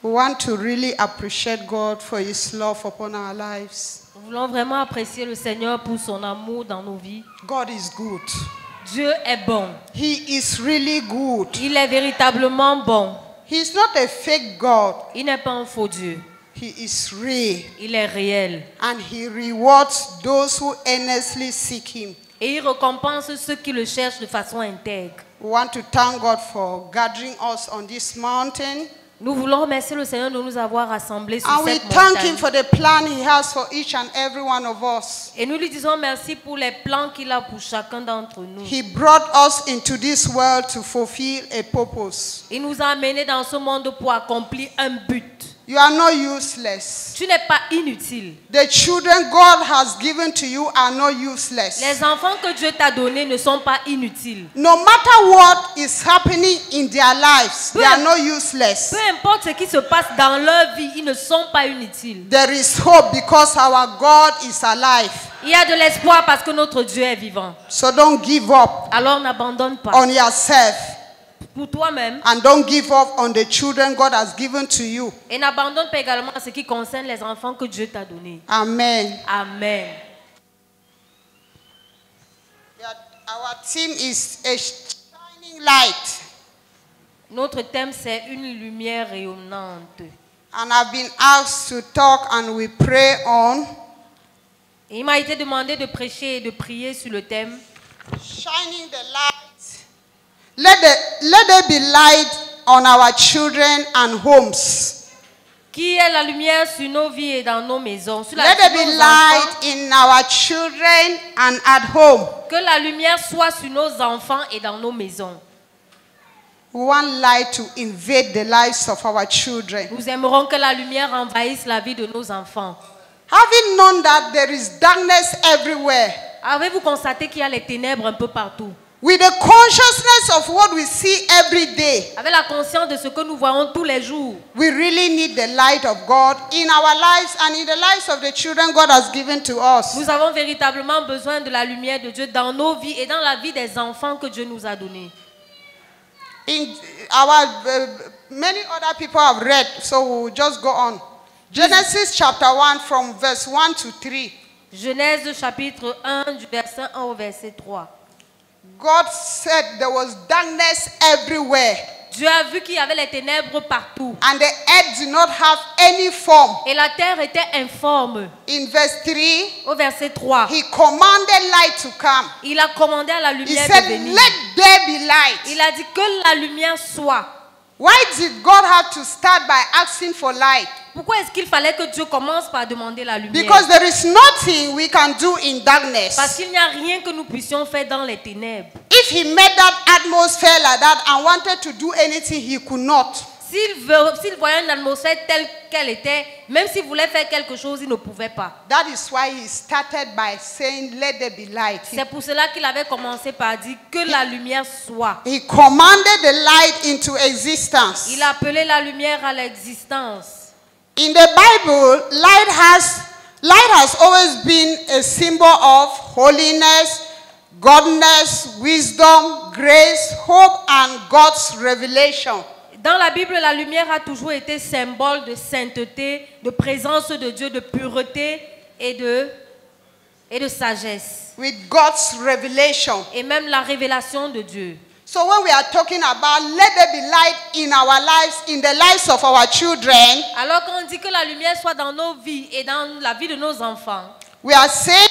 We want to really appreciate God for His love upon our lives. Nous voulons vraiment apprécier le Seigneur pour son amour dans nos vies. God is good. Dieu est bon. He is really good. Il est véritablement bon. He is not a fake God. Il n'est pas un faux Dieu. He is real. Il est réel. And He rewards those who earnestly seek Him. Et il récompense ceux qui le cherchent de façon intègre. We want to thank God for gathering us on this mountain. Nous voulons remercier le Seigneur de nous avoir rassemblés sur And we cette thank Him montagne. for the plan He has for each and every one of us. Et nous lui disons merci pour les plans qu'il a pour chacun d'entre nous. He brought us into this world to fulfill a purpose. Il nous a amenés dans ce monde pour accomplir un but. You are not useless. Tu n'es pas inutile. The children God has given to you are not useless. Les enfants que Dieu t'a donnés ne sont pas inutiles. No matter what is happening in their lives, they are not useless. Peu importe ce qui se passe dans leur vie, ils ne sont pas inutiles. There is hope because our God is alive. Il y a de l'espoir parce que notre Dieu est vivant. So don't give up Alors n'abandonne pas. on yourself. Pour toi-même. And don't give up on the children God has given to you. Et n'abandonne pas également ce qui concerne les enfants que Dieu t'a donnés. Amen. Amen. Our theme is a shining light. Notre thème, c'est une lumière rayonnante. And I've been asked to talk and we pray on Et il m'a été demandé de prêcher et de prier sur le thème. shining the light. Let there be light on our children and homes. Qui est la lumière sur nos vies et dans nos maisons. Sur Let there be light in our children and at home. Que la lumière soit sur nos enfants et dans nos maisons. We want light to invade the lives of our children. Nous aimerons que la lumière envahisse la vie de nos enfants. Having known that there is darkness everywhere, Avez-vous constaté qu'il y a les ténèbres un peu partout? with the consciousness of what we see every day, Avec la conscience de ce que nous voyons tous les jours, we really need the light of God in our lives and in the lives of the children God has given to us. nous avons véritablement besoin de la lumière de Dieu dans nos vies et dans la vie des enfants que Dieu nous a donnés. In our many other people have read, so we'll just go on. Genesis chapter 1 from verse 1 to 3. Genèse chapitre 1 du verset 1 au verset 3. God said there was darkness everywhere. Dieu a vu qu'il y avait les ténèbres partout. And the earth did not have any form. Et la terre était informe. In verse 3, Au verset 3, He commanded light to come. il a commandé à la He lumière said, de venir. let there be light. Il a dit que la lumière soit. Why did God have to start by asking for light? Pourquoi est-ce qu'il fallait que Dieu commence par demander la lumière? Because there is nothing we can do in darkness. Parce qu'il n'y a rien que nous puissions faire dans les ténèbres. If He made that atmosphere like that and wanted to do anything, He could not. S'il voyait une atmosphère telle qu'elle était, même s'il voulait faire quelque chose, il ne pouvait pas. That is why He started by saying, let there be light. C'est pour cela qu'il avait commencé par dire que la lumière soit. He commanded the light into existence. Il a appelé la lumière à l'existence. In the Bible, light has always been a symbol of holiness, godness, wisdom, grace, hope, and God's revelation. Dans la Bible, la lumière a toujours été symbole de sainteté, de présence de Dieu, de pureté et de sagesse. With God's revelation. Et même la révélation de Dieu. So when we are talking about let there be light in our lives, in the lives of our children, Alors qu'on dit que la lumière soit dans nos vies et dans la vie de nos enfants, we are saying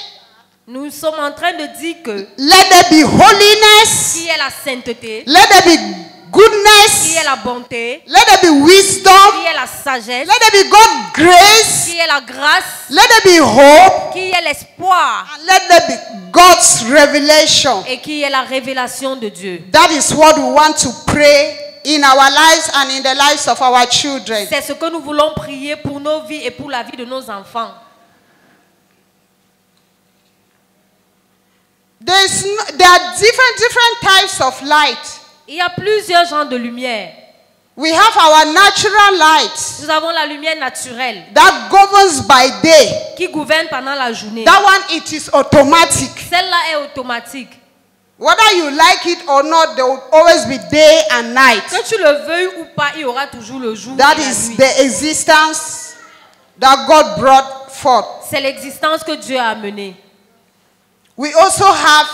nous sommes en train de dire que let there be holiness, qui est la sainteté, let there be goodness, qui est la bonté, let there be wisdom, qui est la sagesse, let there be God's grace, qui est la grâce, let there be hope, qui est l'espoir and let there be God's revelation. et qui est la révélation de Dieu. That is what we want to pray in our lives and in the lives of our children. C'est ce que nous voulons prier pour nos vies et pour la vie de nos enfants. There are different types of light. Il y a plusieurs genres de lumière. We have our natural light Nous avons la lumière naturelle that governs by day. qui gouverne pendant la journée. That one, it is automatic. Celle-là est automatique. Whether you like it or not, there will always be day and night. Que tu le veuilles ou pas, il y aura toujours le jour That et la is nuit. the existence that God brought forth. C'est l'existence que Dieu a amenée. We also have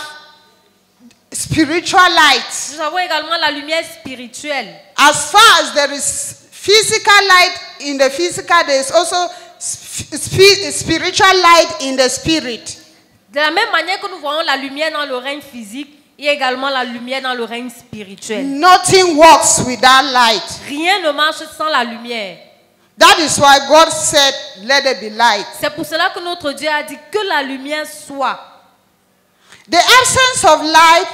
spiritual light. Nous avons également la lumière spirituelle. As far as there is physical light in the physical, there is also spiritual light in the spirit. De la même manière que nous voyons la lumière dans le règne physique, il y a également la lumière dans le règne spirituel. Nothing works without light. Rien ne marche sans la lumière. That is why God said, let there be light. C'est pour cela que notre Dieu a dit que la lumière soit. The absence of light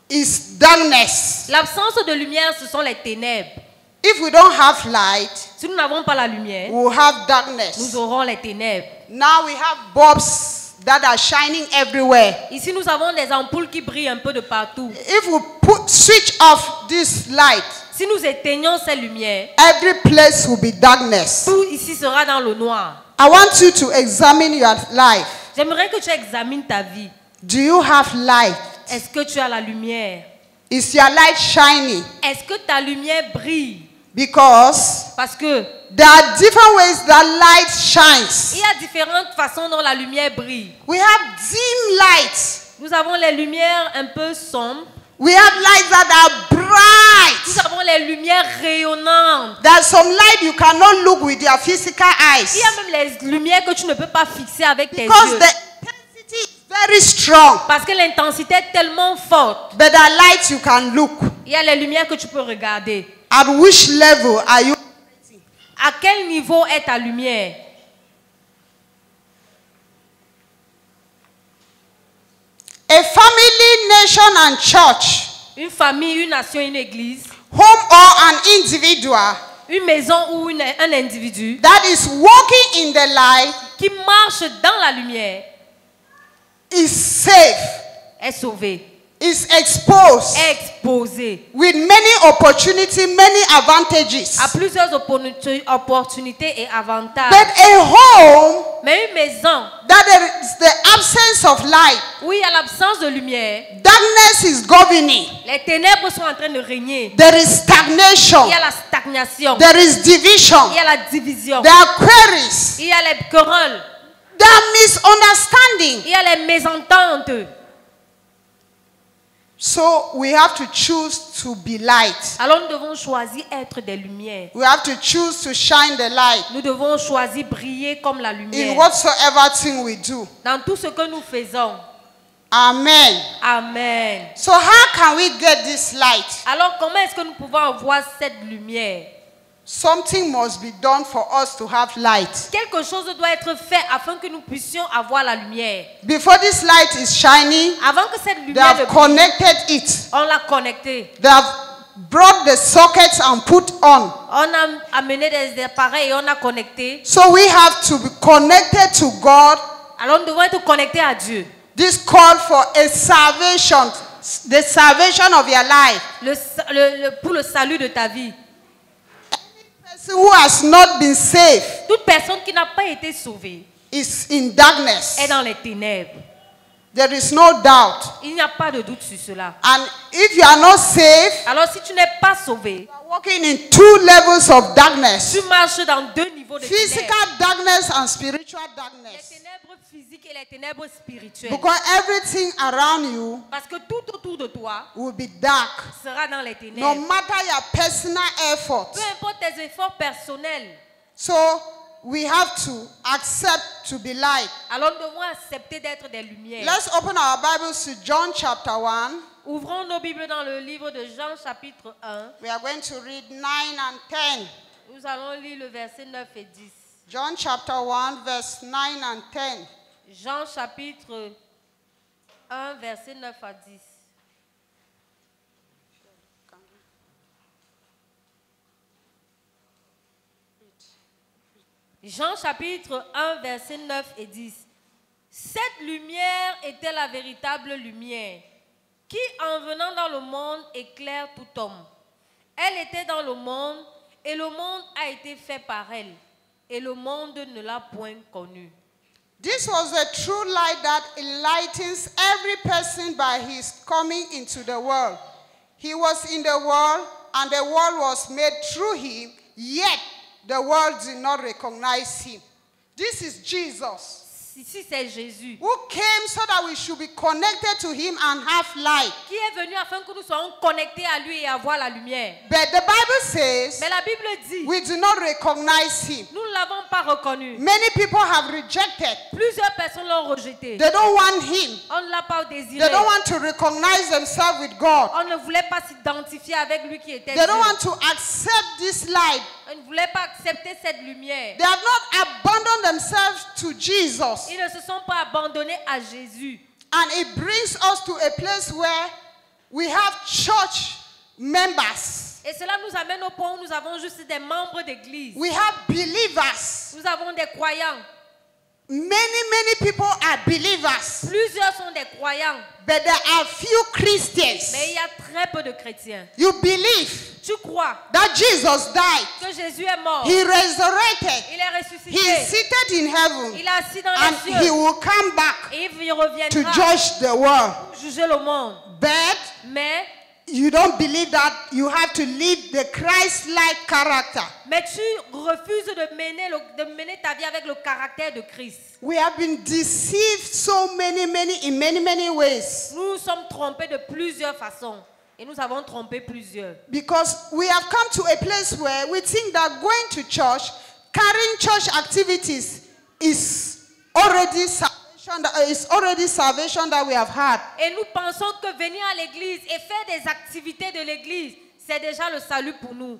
is darkness. L'absence de lumière, ce sont les ténèbres. If we don't have light, Si nous n'avons pas la lumière, we will have darkness. nous aurons les ténèbres. Now we have bulbs that are shining everywhere. Ici, nous avons des ampoules qui brillent un peu de partout. If we switch off this light, Si nous éteignons ces lumières, every place will be darkness. tout ici sera dans le noir. I want you to examine your life. J'aimerais que tu examines ta vie. Do you have light? Est-ce que tu as la lumière? Is your light shining? Est-ce que ta lumière brille? Because Parce que there are different ways that light shines. il y a différentes façons dont la lumière brille. We have dim lights. Nous avons les lumières un peu sombres. We have lights that are bright. Nous avons les lumières rayonnantes. There's some light you cannot look with your physical eyes. Il y a même les lumières que tu ne peux pas fixer avec tes Because yeux. the intensity is very strong. Parce que l'intensité est tellement forte. But there are lights you can look. Il y a les lumières que tu peux regarder. At which level are you? À quel niveau est ta lumière? A family, nation, and church, Une famille, une nation, une église, home or an individual une maison ou un individu that is walking in the light qui marche dans la lumière is safe, est sauvé, is exposed est exposé with many opportunities, many advantages. à plusieurs opportunités et avantages. But a home Mais une maison that there is the absence of light, où il y a l'absence de lumière, darkness is governing. les ténèbres sont en train de régner. There is stagnation. Il y a la stagnation, There is division. il y a la division, There are queries. il y a les querelles, There are misunderstanding. il y a les mésententes. So we have to choose to be light. Alors nous devons choisir être des lumières. We have to choose to shine the light Nous devons choisir briller comme la in lumière whatsoever thing we do. dans tout ce que nous faisons. Amen. Amen. So how can we get this light? Alors comment est-ce que nous pouvons avoir cette lumière? Something must be done for us to have light. Quelque chose doit être fait afin que nous puissions avoir la lumière. Before this light is shining, Avant que cette they lumière have ne connected it. on l'a connectée. They have brought the sockets and put on. On a amené des appareils et on a connecté. So we have to be connected to God. Alors nous devons être connectés à Dieu. This call for a salvation, the salvation of your life. Pour le salut de ta vie. Person who has not been saved Toute personne qui n'a pas été sauvée is in darkness. est dans les ténèbres. There is no doubt. Il n'y a pas de doute sur cela. And if you are not saved, Alors si tu n'es pas sauvé, you are walking in two levels of darkness. tu marches dans deux niveaux de Physical ténèbres. darkness and spiritual Les darkness. ténèbres physiques et les ténèbres spirituelles. Because everything around you Parce que tout autour de toi will be dark. sera dans les No ténèbres. matter your personal effort. Peu importe tes efforts personnels. So we have to accept to be light. Alors nous devons accepter d'être des lumières. Let's open our Bibles to John chapter 1. Ouvrons nos Bibles dans le livre de Jean chapitre 1. We are going to read 9 and 10. Nous allons lire le verset 9 et 10. John chapter 1 verse 9 and 10. Jean chapitre 1 verset 9 à 10. Jean chapitre 1 verset 9 et 10. Cette lumière était la véritable lumière qui, en venant dans le monde, éclaire tout homme. Elle était dans le monde et le monde a été fait par elle et le monde ne l'a point connue. This was a true light that enlightens every person by his coming into the world. He was in the world, and the world was made through him, yet the world did not recognize him. This is Jesus, Ici, c'est Jésus who came so that we should be connected to him and have light. qui est venu afin que nous soyons connectés à lui et avoir la lumière. But the Bible says Mais la Bible dit, we do not recognize him. nous ne l'avons pas reconnu. Many people have rejected. Plusieurs personnes l'ont rejeté. They don't want him. On ne l'a pas désiré. They don't want to recognize themselves with God. On ne voulait pas s'identifier avec lui qui était They don't Dieu. want to accept this light. On ne voulait pas accepter cette lumière. They have not abandoned themselves to Jesus. Ils ne se sont pas abandonnés à Jésus. And it brings us to a place where we have church members. Et cela nous amène au point où nous avons juste des membres d'église. We have believers. Nous avons des croyants. Many people are believers. Plusieurs sont des croyants. But there are few Christians. Mais il y a très peu de chrétiens. You believe Tu crois that Jesus died. que Jésus est mort. He resurrected. Il est He ressuscité. is seated in heaven. Il est assis dans And les he cieux. will come back Et il to reviendra judge the world. pour juger le monde. But Mais you don't believe that you have to live the Christ-like character. tu refuses de mener ta vie avec le caractère de Christ. We have been deceived in many ways. Nous nous sommes trompés de plusieurs façons. Et nous avons trompé plusieurs. Because we have come to a place where we think that going to church, carrying church activities is already salvation that we have had. Et nous pensons que venir à l'église et faire des activités de l'église, c'est déjà le salut pour nous.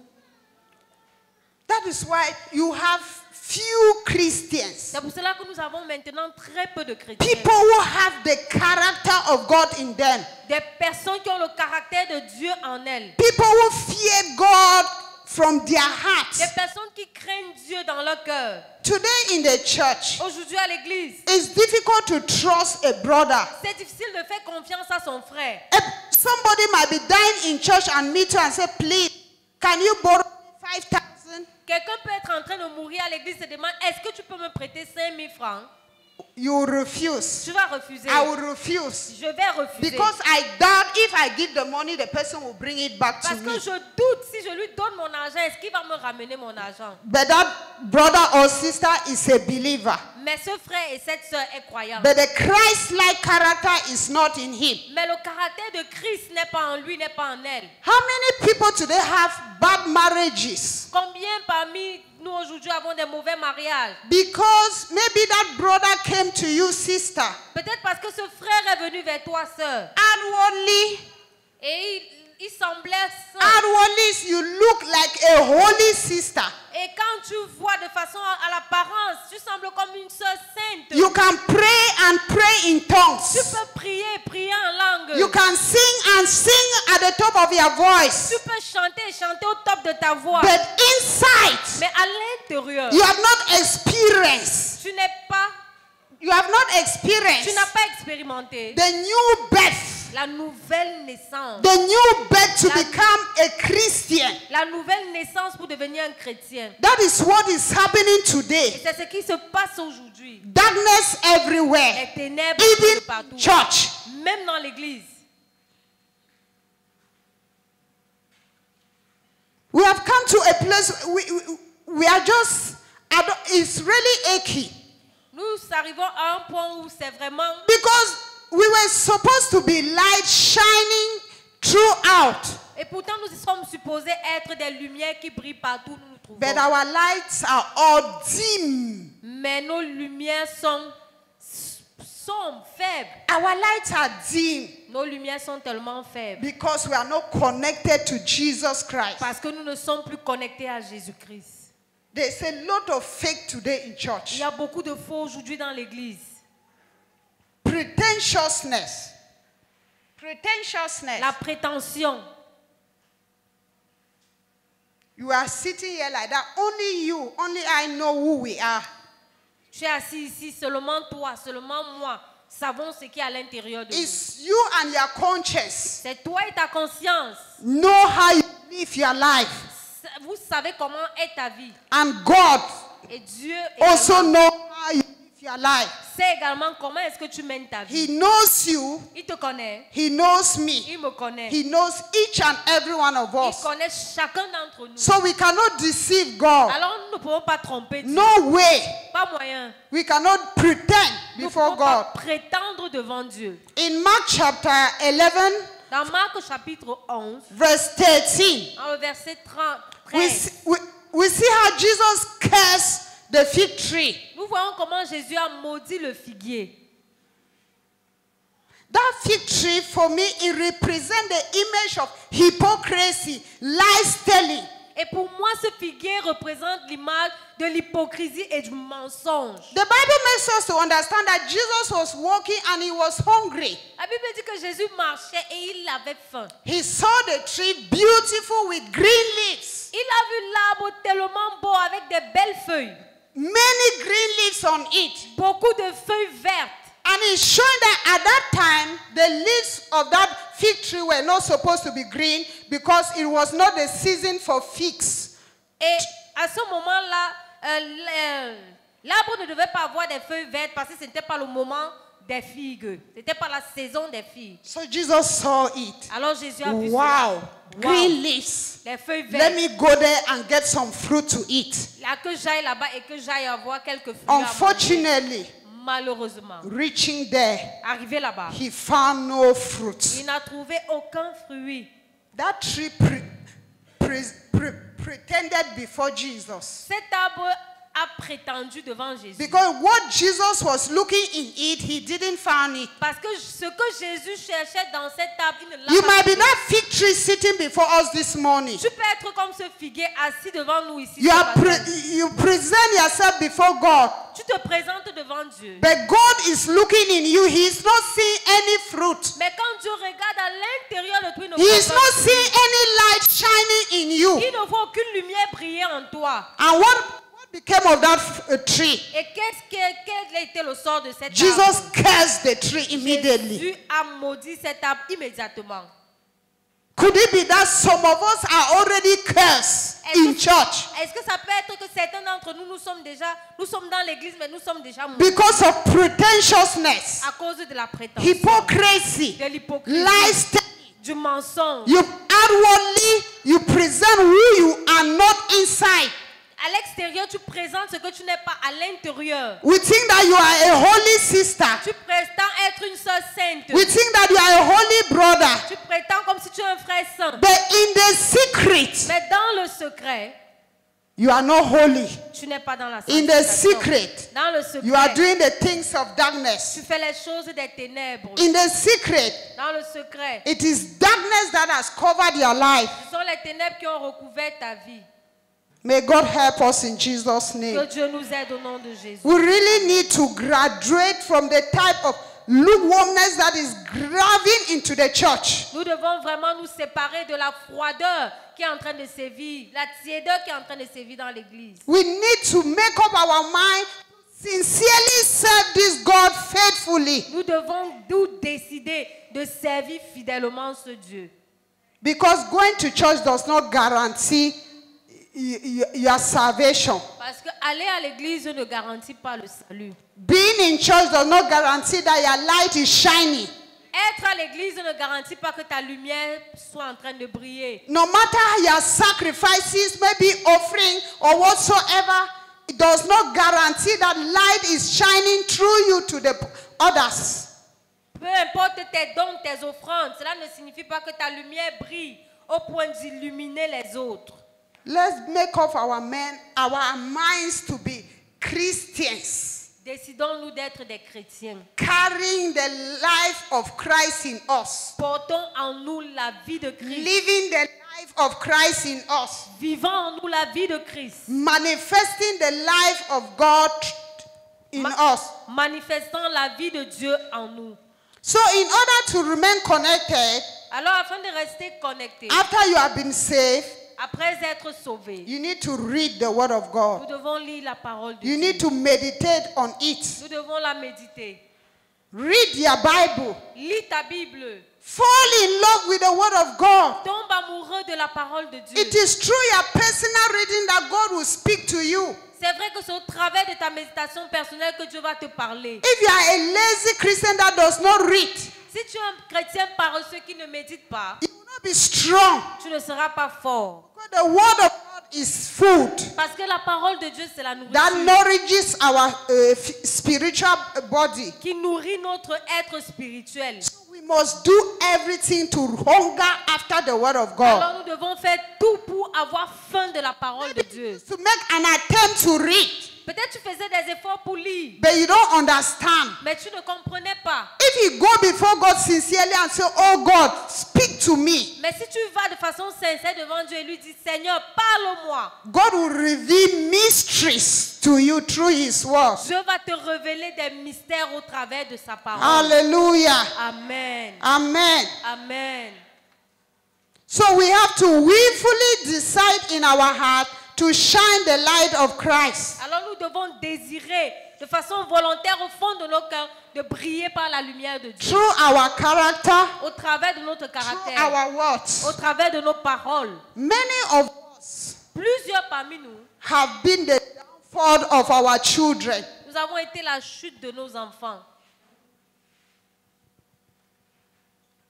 That is why you have few Christians. C'est pour cela que nous avons maintenant très peu de chrétiens. People who have the character of God in them. Des personnes qui ont le caractère de Dieu en elles. People who fear God from their hearts. Des personnes qui craignent Dieu dans leur cœur. Today in the church, Aujourd'hui à l'église, it's difficult to trust a brother. c'est difficile de faire confiance à son frère. Somebody might be dying in church and meet you and say, please, can you borrow 5,000? Quelqu'un peut être en train de mourir à l'église et se demande, est-ce que tu peux me prêter 5 000 francs? You refuse. Tu vas refuser. I will refuse. Je vais refuser. Because I doubt if I give the money, the person will bring it back to Parce que me. je doute, si je lui donne mon argent, est-ce qu'il va me ramener mon argent? But that brother or sister is a believer. Mais ce frère et cette sœur est croyant. But the Christ-like character is not in him. Mais le caractère de Christ n'est pas en lui, n'est pas en elle. How many people today have bad marriages? Combien parmi nous aujourd'hui avons des mauvais mariages? Because maybe that brother came to you, sister. Peut-être parce que ce frère est venu vers toi, sœur. Outwardly, Et il semblait saint. outwardly, you look like a holy sister. Et quand tu vois de façon à l'apparence, tu sembles comme une sœur sainte. You can pray and pray in Tu tongues. peux prier en langue. You can sing at the top of your voice. Tu peux chanter au top de ta voix. But inside, Mais à l'intérieur, you have not experienced. tu n'es pas, You have not tu experienced n'as pas expérimenté the new birth. la nouvelle naissance. The new birth to become a Christian. La nouvelle naissance pour devenir un chrétien. That is what is happening Et today. c'est ce qui se passe aujourd'hui. Darkness everywhere. Les ténèbres de Even partout. church. Même dans l'église. We have come to a place we are just, it's really achy. Nous arrivons à un point où c'est vraiment... Because we were supposed to be light shining throughout. Et pourtant, nous sommes supposés être des lumières qui brillent partout où nous nous trouvons. But our lights are all dim. Mais nos lumières sont faibles. Our lights are dim Nos lumières sont tellement faibles. because we are not connected to Jesus Christ. Parce que nous ne sommes plus connectés à Jésus-Christ. There's a lot of fake today in Il church. y a beaucoup de faux aujourd'hui dans l'église. Pretentiousness. La prétention. You are sitting here like that. Only I know who we are. Tu es assis ici, seulement toi, seulement moi, savons ce qui est à l'intérieur de nous. It's you and your conscience. C'est toi et ta conscience. Know how you live your life. Vous savez comment est ta vie. And God Et Dieu also know how you live your life. sait également comment est-ce que tu mènes ta vie. He knows you. Il te connaît. He knows me. Il me connaît. He knows each and every one of Il us. connaît chacun d'entre nous. So we cannot deceive God. Alors nous ne pouvons pas tromper Dieu. No way. Pas moyen. We cannot pretend Nous ne before pouvons pas God. prétendre devant Dieu. In Mark chapter 11, Dans Marc chapitre 11, verse 13, dans le verset 13, we see how Jesus cursed the fig tree. nous voyons comment Jésus a maudit le figuier. That fig tree, for me, it represents the image of hypocrisy, lies telling. Et pour moi, ce figuier représente l'image de l'hypocrisie et du mensonge. The Bible makes us to understand that Jesus was walking and he was hungry. La Bible dit que Jésus marchait et il avait faim. He saw the tree beautiful with green leaves. Il a vu l'arbre tellement beau avec des belles feuilles. Many green leaves on it. Beaucoup de feuilles vertes. And it's showing that at that time, the leaves of that fig tree were not supposed to be green because it was not the season for figs. Et à ce moment-là, l'arbre ne devait pas avoir des feuilles vertes parce que ce n'était pas le moment des figues. Ce n'était pas la saison des figues. So Jesus saw it. Alors Jésus a vu Wow, cela. green leaves. Les feuilles Let vertes. me go there and get some fruit to eat. Là que j'aille là-bas et que j'aille avoir quelques fruits à manger. Unfortunately, Malheureusement, reaching there, arrivé là-bas, he found no fruit. il n'a trouvé aucun fruit. That tree pretended before Jesus. Cet arbre a prétendu devant Jésus. Because what Jesus was looking in it, he didn't find it. Parce que ce que Jésus cherchait dans cet arbre, il ne l'a You pas might be trouvé. that fig tree sitting before us this morning. Tu peux être comme ce figuier assis devant nous ici. You, ce are matin. you present yourself before God. Tu te présentes devant Dieu. But God is looking in you. He is not seeing any fruit. Mais quand Dieu regarde à l'intérieur de toi, il ne He is voit not pas de fruit. seeing any light shining in you. Il ne voit aucune lumière briller en toi. And what became of that tree? Et quel a été le sort de cet Jesus arbre? cursed the tree immediately. Jésus a maudit cet arbre immédiatement. Could it be that some of us are already cursed in church Est-ce que ça peut être que certains d'entre nous, nous sommes dans l'église, mais nous sommes déjà maudits because of pretentiousness, à cause de la prétention, hypocrisy, de l'hypocrisie, lies? du mensonge. You outwardly you present who you are not inside. À l'extérieur, tu présentes ce que tu n'es pas à l'intérieur. We think that you are a holy sister. Tu prétends être une sœur sainte. We think that you are a holy brother. Tu prétends comme si tu es un frère saint. But in the secret, Mais dans le secret, you are not holy. tu n'es pas dans la In the sanctification. secret, Dans le secret, you are doing the things of darkness. tu fais les choses des ténèbres. In the secret, Dans le secret, it is darkness that has covered your life. ce sont les ténèbres qui ont recouvert ta vie. May God help us in Jesus' Que name. Dieu nous aide au nom de Jésus. We really need to graduate from the type of lukewarmness that is grabbing into the church. Nous devons vraiment nous séparer de la froideur qui est en train de sévir, la tiédeur qui est en train de sévir dans l'église. We need to make up our mind to sincerely serve this God faithfully. Nous devons nous décider de servir fidèlement ce Dieu. Because going to church does not guarantee your salvation. Parce que aller à l'église ne garantit pas le salut. Being in church does not guarantee that your light is shining. Être à l'église ne garantit pas que ta lumière soit en train de briller. No matter your sacrifices, maybe offering or whatsoever, it does not guarantee that light is shining through you to the others. Peu importe tes dons, tes offrandes, cela ne signifie pas que ta lumière brille au point d'illuminer les autres. Let's make up our minds to be Christians, Décidons-nous d'être des chrétiens. carrying the life of Christ in us, Portons en nous la vie de Christ. living the life of Christ in us, Vivons en nous la vie de Christ. manifesting the life of God in us. Manifestant la vie de Dieu en nous. So in order to remain connected, Alors, afin de rester connectés, after you have been saved, après être sauvés, you need to read the Word of nous God. devons lire la parole de You Dieu. need to meditate on it. Nous devons la méditer. Read your Bible. Lis ta Bible. Fall in love with the Word of God. Tombe amoureux de la parole de Dieu. It is through your personal reading that God will speak to you. C'est vrai vrai que c'est au travers de ta méditation personnelle que Dieu va te parler. If you are a lazy Christian that does not read, Si tu es un chrétien paresseux qui ne médite pas, you will not be strong. tu ne seras pas fort. Because the word of God is food Parce que la parole de Dieu, c'est la that nourriture nourishes our spiritual body. qui nourrit notre être spirituel. So we must do everything to hunger after the word of God. Alors nous devons faire tout pour avoir faim de la parole de Dieu. To make an attempt to read, Peut-être tu faisais des efforts pour lire, but you don't understand. mais tu ne comprenais pas. If you go before God sincerely and say, oh God, speak to me, Mais si tu vas de façon sincère devant Dieu et lui dis, Seigneur, parle-moi, God will reveal mysteries to you through his word. Dieu va te révéler des mystères au travers de sa parole. Hallelujah. Amen. Amen. Amen. So we have to willfully decide in our heart to shine the light of Christ. Alors nous devons désirer de façon volontaire au fond de nos cœurs de briller par la lumière de Dieu. Through our character, Au travers de notre through caractère, our words. au travers de nos paroles. Many of us Plusieurs parmi nous, have been the downfall of our children. nous avons été la chute de nos enfants.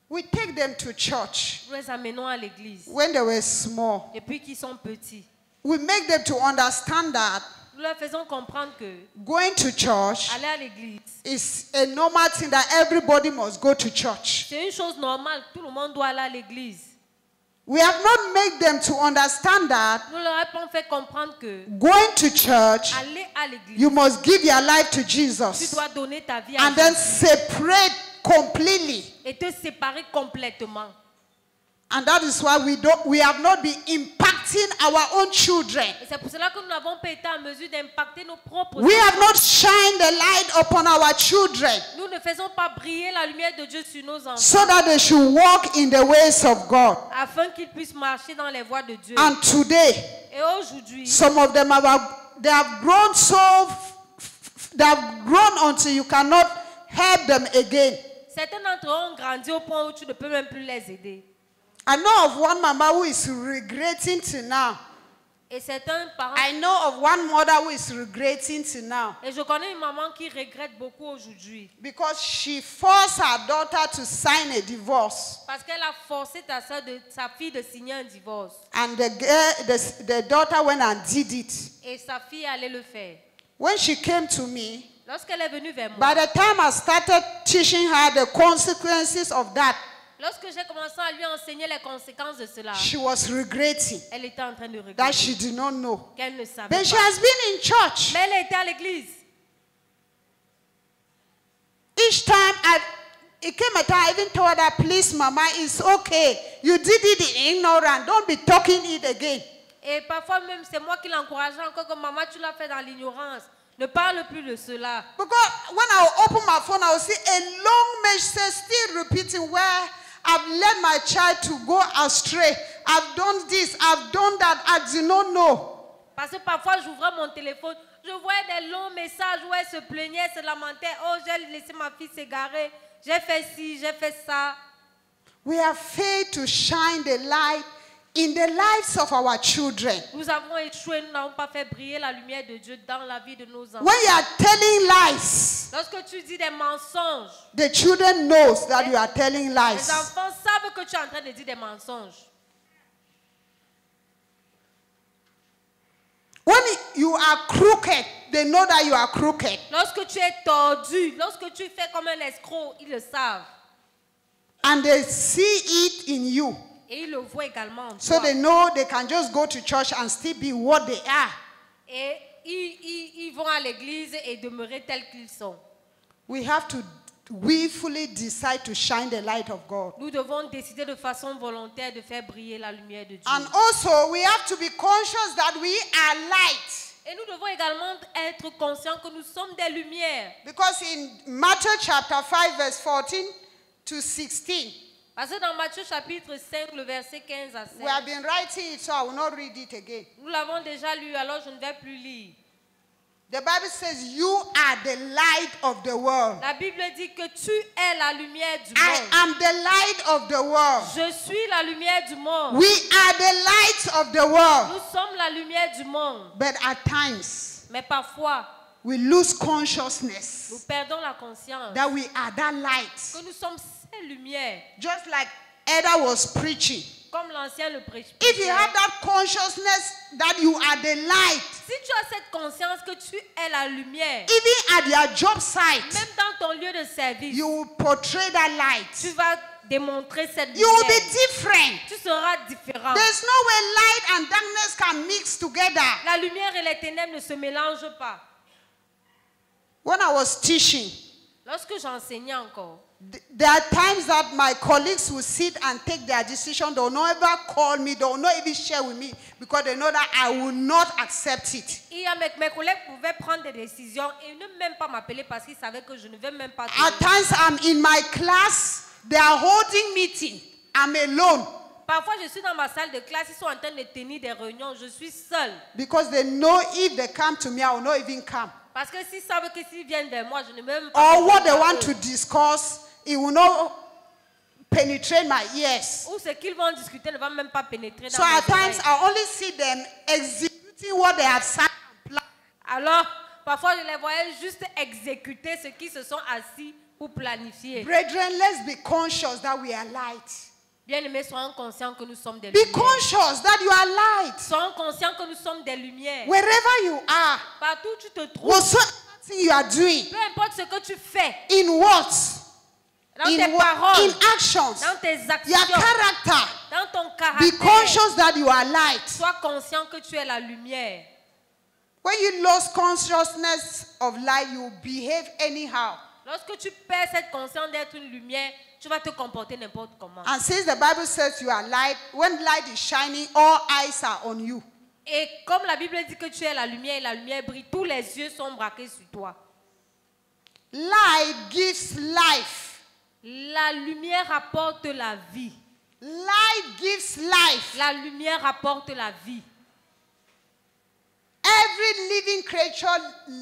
We take them to church Nous les amenons à l'église when they were small. depuis qu'ils sont petits. We make them to understand that Nous leur faisons comprendre que going to church aller à l'église, is a normal thing, that everybody must go to church. c'est une chose normale. Tout le monde doit aller à l'église. We have not made them to understand that Nous leur avons fait comprendre que going to church, aller à l'église, you must give your life to tu Jesus dois donner ta vie à and then Jésus separate completely. et te séparer complètement. And that is why we have not been impacting our own children. Et c'est pour cela que nous n'avons pas été en mesure d'impacter nos propres We have enfants. not shined the light upon our children Nous ne faisons pas briller la lumière de Dieu sur nos enfants so that they should walk in the ways of God. afin qu'ils puissent marcher dans les voies de Dieu. And today, Et aujourd'hui, some of them they have grown they have grown until you cannot help them again. certains d'entre eux ont grandi au point où tu ne peux même plus les aider. I know of one mama who is regretting till now. Et certains parents, I know of one mother who is regretting till now et je connais une maman qui regrette beaucoup aujourd'hui because she forced her daughter to sign a divorce. parce qu'elle a forcé sa fille de signer un divorce. And the daughter went and did it. Et sa fille allait le faire. When she came to me, Lorsqu'elle est venue vers moi, by the time I started teaching her the consequences of that, lorsque j'ai commencé à lui enseigner les conséquences de cela, she was regretting elle était en train de that regretter she did not know. qu'elle ne savait But she pas. has been in church. Mais elle était à l'église. Each time it came a time I even told her, please, Mama, it's okay. You did it in ignorance. Don't be talking it again. Et parfois même, c'est moi qui l'encourageais encore comme maman, tu l'as fait dans l'ignorance. Ne parle plus de cela. Because when I will open my phone, I will see a long message still repeating where I've led my child to go astray. I've done this, I've done that. I do not know. Parce que parfois, j'ouvrais mon téléphone, je voyais des longs messages où elle se plaignait, se lamentait. Oh, j'ai laissé ma fille s'égarer. J'ai fait ci, j'ai fait ça. We have failed to shine the light in the lives of our children. Nous avons échoué, nous n'avons pas fait briller la lumière de Dieu dans la vie de nos enfants. When you are telling lies, Lorsque tu dis des mensonges, the children knows that you are telling les lies. enfants savent que tu es en train de dire des mensonges. When you are crooked, they know that you are crooked. Lorsque tu es tordu, lorsque tu fais comme un escroc, ils le savent. And they see it in you. Et ils le voient également en So toi. they know they can just go to church and still be what they are. Et ils vont à l'église et demeurer tels qu'ils sont. We have to willfully decide to shine the light of God. Nous devons décider de façon volontaire de faire briller la lumière de Dieu. And also, we have to be conscious that we are light. Et nous devons également être conscients que nous sommes des lumières. Because in Matthew chapter 5, verse 14 to 16, Parce que dans Matthieu chapitre 5, le verset 15 à 16, we have been writing it, so I will not read it again. nous l'avons déjà lu, alors je ne vais plus lire. The Bible says you are the light of the world. La Bible dit que tu es la lumière du I monde. am the light of the world. Je suis la lumière du monde. We are the light of the world. Nous sommes la lumière du monde. But at times, Mais parfois, we lose consciousness nous perdons la conscience that we are that light. que nous sommes ces lumières. Just like Ada was preaching. Comme l'ancien le prêche. If you have that consciousness that you are the light, Si tu as cette conscience que tu es la lumière, even at your job site, même dans ton lieu de service, you will portray that light. tu vas démontrer cette You will be lumière. different. Tu seras différent. There's no way light and darkness can mix together. La lumière et les ténèbres ne se mélangent pas. When I was teaching, Lorsque j'enseignais encore, there are times that my colleagues will sit and take their decision. They will not ever call me. They will not even share with me because they know that I will not accept it. mes collègues pouvaient prendre des décisions et ne même pas m'appeler parce qu'ils savaient que je ne vais même pas. At times I'm in my class. They are holding meeting. I'm alone. Parfois, je suis dans ma salle de classe, ils sont en train de tenir des réunions, je suis seule. Because they know if they come to me, I will not even come. Parce que s'ils savent que s'ils viennent vers moi, je ne vais même pas. Or what they want to discuss, it will not penetrate my ears. Ou ce qu'ils vont discuter ne va même pas pénétrer dans So at mes times oreilles. I only see them executing what they have said and planned. Alors, parfois, je les voyais juste exécuter ce qu'ils se sont assis pour planifier. Brethren, let's be conscious that we are light. Bien-aimés, soyons conscients que nous sommes des Be lumières. conscious that you are light. Soyons conscients que nous sommes des lumières. Wherever you are, Partout où tu te trouves, whatsoever thing you are doing, peu importe ce que tu fais, in words, dans tes in paroles, actions, dans tes your actions, character, dans ton be caractère, conscious that you are light. sois conscient que tu es la lumière. When you lose consciousness of light, you behave anyhow. Lorsque tu perds cette conscience d'être une lumière, tu vas te comporter n'importe comment. And since the Bible says you are light, when light is shining, all eyes are on you. Et comme la Bible dit que tu es la lumière et la lumière brille, tous les yeux sont braqués sur toi. Light gives life. La lumière apporte la vie. Light gives life. La lumière apporte la vie. Every living creature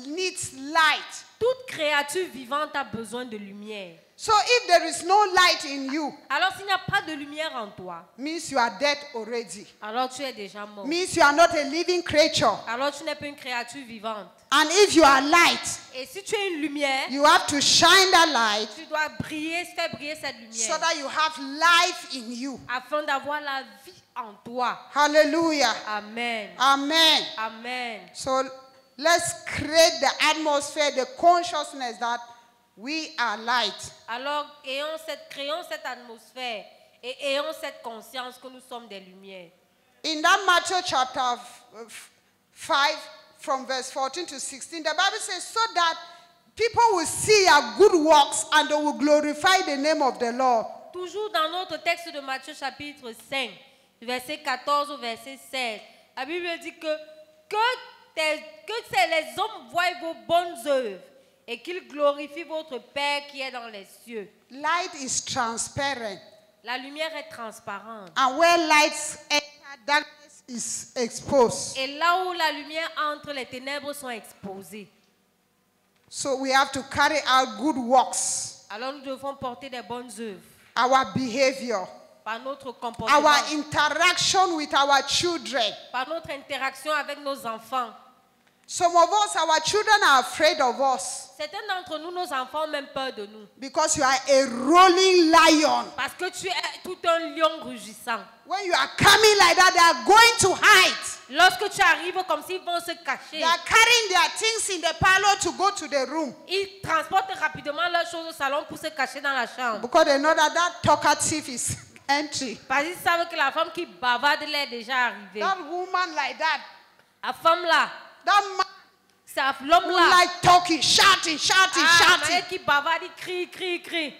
needs light. Toute créature vivante a besoin de lumière. So if there is no light in you, Alors s'il n'y a pas de lumière en toi, means you are dead already. alors tu es déjà mort. Means you are not a living creature. Alors tu n'es pas une créature vivante. And if you are light, Et si tu es une lumière, you have to shine that light tu dois briller, faire briller cette so lumière that you have life in you. afin d'avoir la vie en toi. Hallelujah. Amen. Amen. Amen. So let's create the atmosphere, the consciousness that we are light. Alors créons cette atmosphère et ayons cette conscience que nous sommes des lumières. In that Matthew chapter 5, from verse 14 to 16, the Bible says, so that people will see your good works and they will glorify the name of the Lord. Toujours dans notre texte de Matthieu chapitre 5, verset 14 au verset 16, la Bible dit que les hommes voient vos bonnes œuvres et qu'ils glorifient votre Père qui est dans les cieux. Light is transparent. La lumière est transparente. And where lights enter, darkness is exposed. Et là où la lumière entre, les ténèbres sont exposées. So we have to carry out good works. Alors nous devons porter des bonnes œuvres Our behavior, par notre comportement, our interaction with our children. par notre interaction avec nos enfants. Some of us, our children are afraid of us Certains d'entre nous, nos enfants ont même peur de nous. because you are a rolling lion. Parce que tu es tout un lion rugissant. When you are coming like that, they are going to hide. Lorsque tu arrives comme s'ils vont se cacher, They are carrying their things in the parlor to go to the room ils transportent rapidement leurs choses au salon pour se cacher dans la chambre. because they know that that talkative is entry. Parce qu'ils savent que la femme qui bavarde elle est déjà arrivée. That woman like that, La femme là, that man c'est l'homme who là. like talking, shouting, shouting, shouting. Mais qui bavarde, il crie, crie, crie.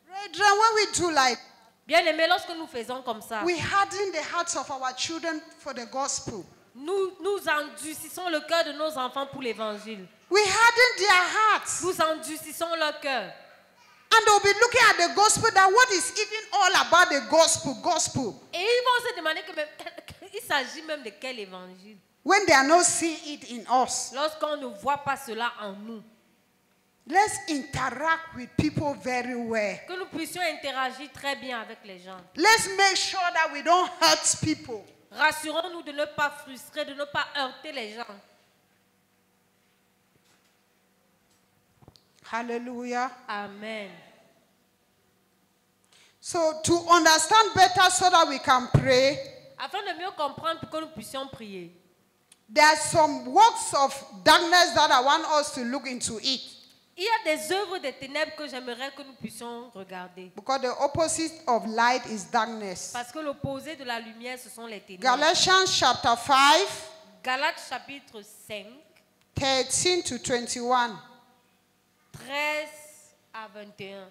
Brethren, when we do like, Bien aimé, lorsque nous faisons comme ça, we harden the hearts of our children for the gospel. nous endurcissons le cœur de nos enfants pour l'évangile. We harden their hearts. Nous endurcissons leur cœur. And they'll be looking at the gospel, that what is even all about the gospel. Et ils vont se demander il s'agit même de quel évangile. when they are not seeing it in us. Lorsqu'on ne voit pas cela en nous. Let's interact with people very well. Que nous puissions interagir très bien avec les gens. Let's make sure that we don't hurt people. Rassurons-nous de ne pas frustrer, de ne pas heurter les gens. Hallelujah. Amen. So to understand better so that we can pray, Afin de mieux comprendre pour que nous puissions prier, there are some works of darkness that I want us to look into it. il y a des œuvres des ténèbres que j'aimerais que nous puissions regarder. Because the opposite of light is darkness. Parce que l'opposé de la lumière, ce sont les ténèbres. Galatians chapter 5, Galates chapitre 5, 13 to 21. 13 à 21.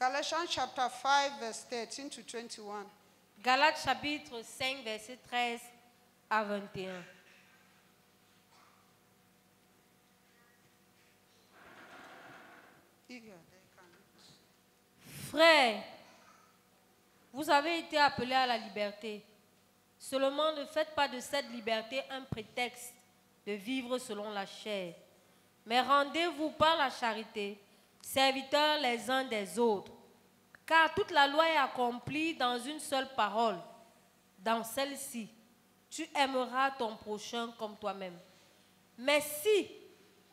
Galatians chapter 5, verse 13 to 21. Galates chapitre 5, verset 13 à 21. Frères, vous avez été appelés à la liberté. Seulement ne faites pas de cette liberté un prétexte de vivre selon la chair. Mais rendez-vous par la charité, serviteurs les uns des autres. Car toute la loi est accomplie dans une seule parole. Dans celle-ci, tu aimeras ton prochain comme toi-même. Mais si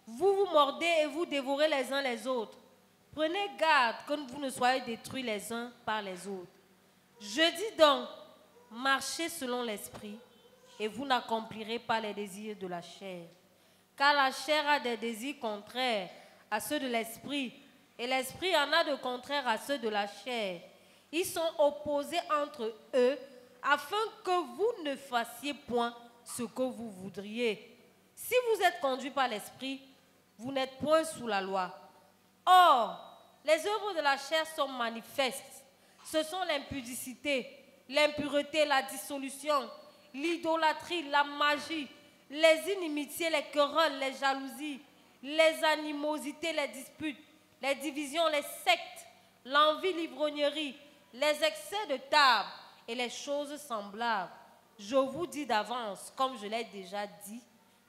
vous vous mordez et vous dévorez les uns les autres, prenez garde que vous ne soyez détruits les uns par les autres. Je dis donc, marchez selon l'esprit et vous n'accomplirez pas les désirs de la chair. Car la chair a des désirs contraires à ceux de l'esprit et l'esprit en a de contraires à ceux de la chair. Ils sont opposés entre eux afin que vous ne fassiez point ce que vous voudriez. Si vous êtes conduits par l'esprit, vous n'êtes point sous la loi. Or, les œuvres de la chair sont manifestes. Ce sont l'impudicité, l'impureté, la dissolution, l'idolâtrie, la magie, les inimitiés, les querelles, les jalousies, les animosités, les disputes, les divisions, les sectes, l'envie, l'ivrognerie, les excès de table et les choses semblables. Je vous dis d'avance, comme je l'ai déjà dit,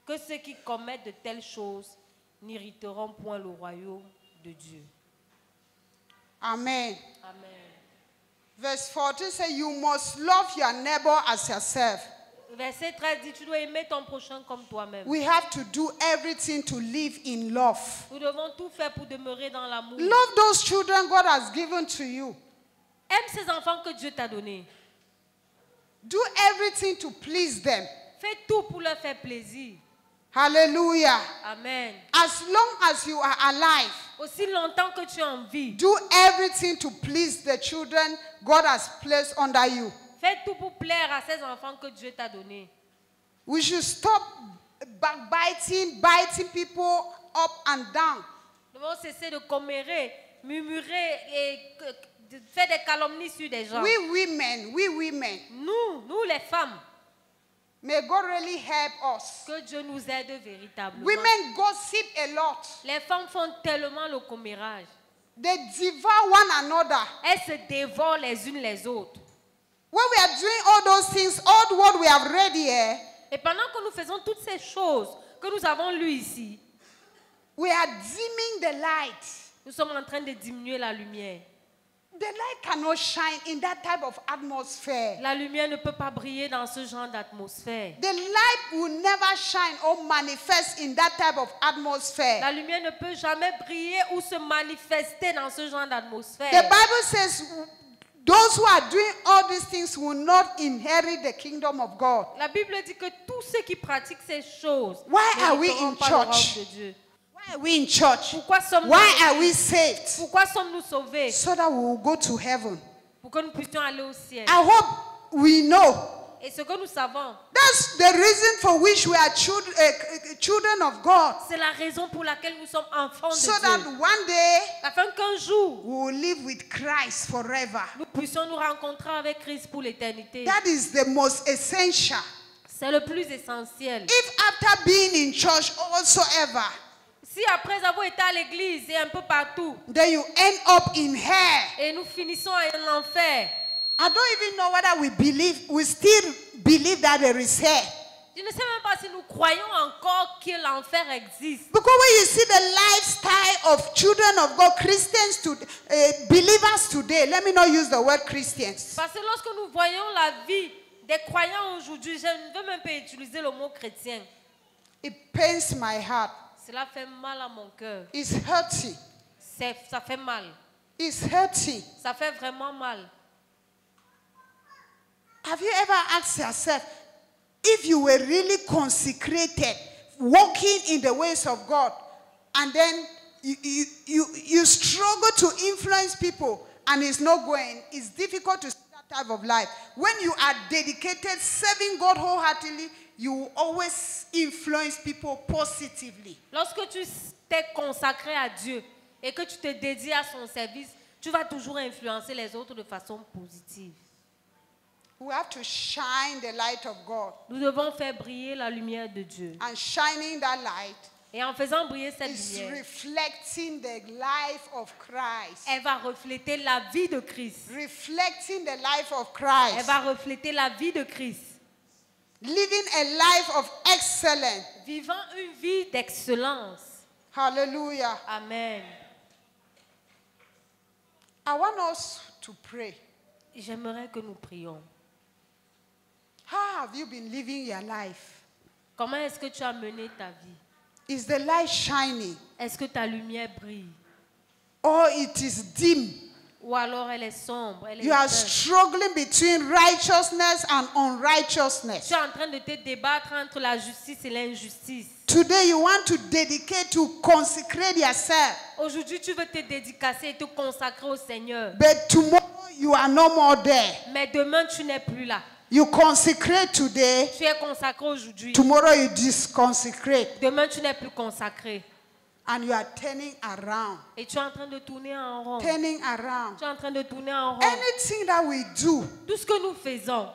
que ceux qui commettent de telles choses n'hériteront point le royaume de Dieu. Amen. Amen. Verse 14 says, you must love your neighbor as yourself. Verset 13 dit, tu dois aimer ton prochain comme toi-même. We have to do everything to live in love. Nous devons tout faire pour demeurer dans l'amour. Love those children God has given to you. Aime ces enfants que Dieu t'a donnés. Do everything to please them. Fais tout pour leur faire plaisir. Hallelujah. Amen. As long as you are alive, Aussi longtemps que tu es en vie, do everything to please the children God has placed under you. fais tout pour plaire à ces enfants que Dieu t'a donnés. We should stop backbiting, biting people up and down. Nous devons cesser de commérer, murmurer et de faire des calomnies sur des gens. We women, Nous les femmes, may God really help us. que Dieu nous aide véritablement. Women gossip a lot. Les femmes font tellement le commérage. They devour one another. Elles se dévorent les unes les autres. When we are doing all those things, all what we have read here, Et pendant que nous faisons toutes ces choses que nous avons lues ici, we are dimming the light. nous sommes en train de diminuer la lumière. The light cannot shine in that type of atmosphere. La lumière ne peut pas briller dans ce genre d'atmosphère. The light will never shine or manifest in that type of atmosphere. La lumière ne peut jamais briller ou se manifester dans ce genre The d'atmosphère. Bible says those who are doing all these things will not inherit the kingdom of God. La Bible dit que tous ceux qui pratiquent ces choses Why are we n'hériteront in pas le royaume church? de Dieu. Why are we in church? Pourquoi sommes-nous Why are we saved? Pourquoi sommes-nous sauvés? So that we will go to heaven. Pour que nous puissions aller au ciel. I hope we know. Et ce que nous savons, That's the reason for which we are children of God. c'est la raison pour laquelle nous sommes enfants de So that Dieu. one day Afin qu'un jour, we will live with Christ forever. nous puissions nous rencontrer avec Christ pour l'éternité. That is the most essential. C'est le plus essentiel. If after being in church whatsoever, Si après avoir été à l'église et un peu partout, then you end up in hell, et nous finissons en enfer, I don't even know whether we still believe that there is hell. Je ne sais même pas si nous croyons encore que l'enfer existe. Because when you see the lifestyle of children of God, Christians, believers today, let me not use the word Christians. Parce que lorsque nous voyons la vie des croyants aujourd'hui, je ne veux même pas utiliser le mot chrétien. It pains my heart. Cela fait mal à mon cœur. It's hurting. Ça fait mal. It's hurting. Ça fait vraiment mal. Have you ever asked yourself, if you were really consecrated, walking in the ways of God, and then you struggle to influence people and it's not going, it's difficult to see that type of life. When you are dedicated, serving God wholeheartedly, you will always influence people positively. Lorsque tu t'es consacré à Dieu et que tu te dédies à son service, tu vas toujours influencer les autres de façon positive. We have to shine the light of God. Nous devons faire briller la lumière de Dieu. And shining that light Et en faisant briller cette is lumière, reflecting the life of Christ. elle va refléter la vie de Christ. Reflecting the life of Elle Christ. va refléter la vie de Christ. Living a life of excellence. Vivant une vie d'excellence. Hallelujah. Amen. I want us to pray. J'aimerais que nous prions. How have you been living your life? Comment est-ce que tu as mené ta vie? Is the light shining? Est-ce que ta lumière brille? Or it is dim? Ou alors elle est sombre, elle est You are éteinte? struggling between righteousness and unrighteousness. Tu es en train de te débattre entre la justice et l'injustice. Today you want to dedicate to consecrate yourself. Aujourd'hui, tu veux te dédicacer et te consacrer au Seigneur. But tomorrow you are no more there. Mais demain, tu n'es plus là. You consecrate today, Tu es consacré aujourd'hui. tomorrow you disconsecrate. Demain, tu n'es plus consacré. And you are turning around. Et tu es en train de tourner en rond. Turning around. Tu es en train de tourner en rond. Anything that we do, Tout ce que nous faisons,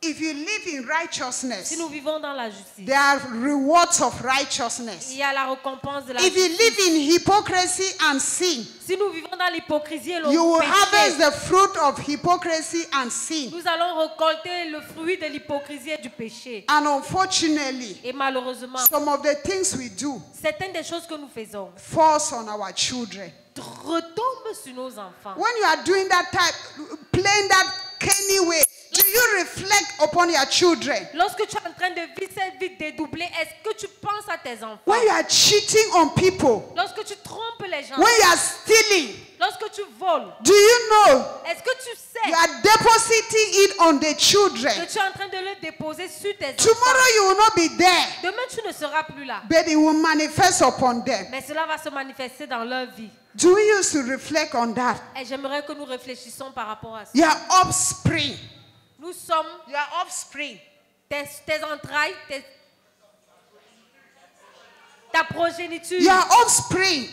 if you live in righteousness, si nous vivons dans la justice, there are rewards of righteousness. il y a la récompense de la If you justice. live in hypocrisy and sin, Si nous vivons dans l'hypocrisie et le you will péché, harvest the fruit of hypocrisy and sin. nous allons récolter le fruit de l'hypocrisie et du péché. And unfortunately, Et malheureusement, some of the things we do certaines des choses que nous faisons falls on our children. retombent sur nos enfants. When you are doing that type, playing that canny way, do you reflect upon your children? Lorsque tu es en train de vivre cette vie dédoublée, est-ce que tu penses à tes enfants? When you are cheating on people, Lorsque tu trompes les gens, when you are stealing, lorsque tu voles, do you know est-ce que tu sais you are depositing it on the que children? tu es en train de le déposer sur tes Tomorrow enfants? you will not be there, Demain, tu ne seras plus là. but it will manifest upon them. Mais cela va se manifester dans leur vie. Do we used to reflect on that? Et j'aimerais que nous réfléchissions par rapport à ça. Your offspring, Nous sommes your offspring, tes entrailles, ta progéniture. your offspring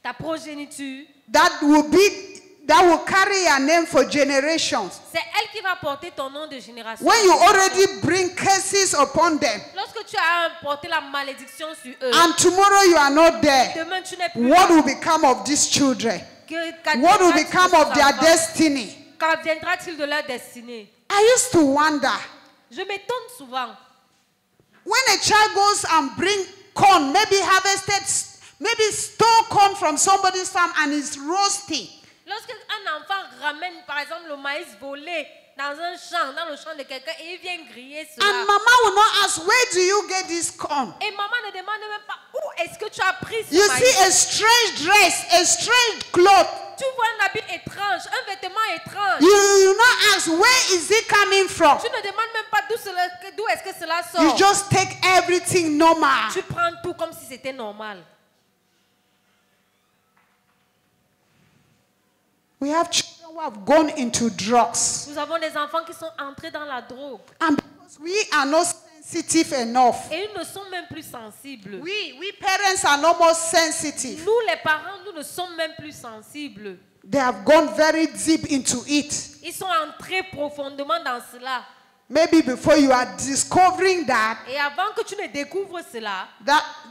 Ta progéniture, that will carry your name for generations. c'est elle qui va porter ton nom de génération. When you already bring curses upon them, Lorsque tu as porté la malédiction sur eux, and tomorrow you are not there, demain tu n'es plus what là. will become of these children? What will Qu'adviendra-t-il become de of ces their enfants? destiny? Qu'adviendra-t-il de leur destinée? I used to wonder, Je m'étonne souvent. when a child goes and bring corn, maybe harvested, maybe stole corn from somebody's farm and is roasting. Lorsque un enfant ramène par exemple le maïs volé dans un champ, dans le champ de quelqu'un, et il vient griller And cela. mama will not ask, where do you get this corn? Et maman ne demande même pas où est-ce que tu as pris ce You maïs. see a strange dress, a strange cloth. Tu vois un habit étrange, un vêtement étrange. You will not ask, where is it coming from? Tu ne demandes même pas d'où est-ce que cela You sort. just take everything normal. Tu prends tout comme si c'était normal. We have children who have gone into drugs. Nous avons des enfants qui sont entrés dans la drogue. And because we are not sensitive enough, Et ils ne sont même plus sensibles. we parents are no more sensitive. Nous, les parents, nous ne sommes même plus sensibles. They have gone very deep into it. Ils sont entrés profondément dans cela. Maybe before you are discovering that, Et avant que tu ne découvres cela,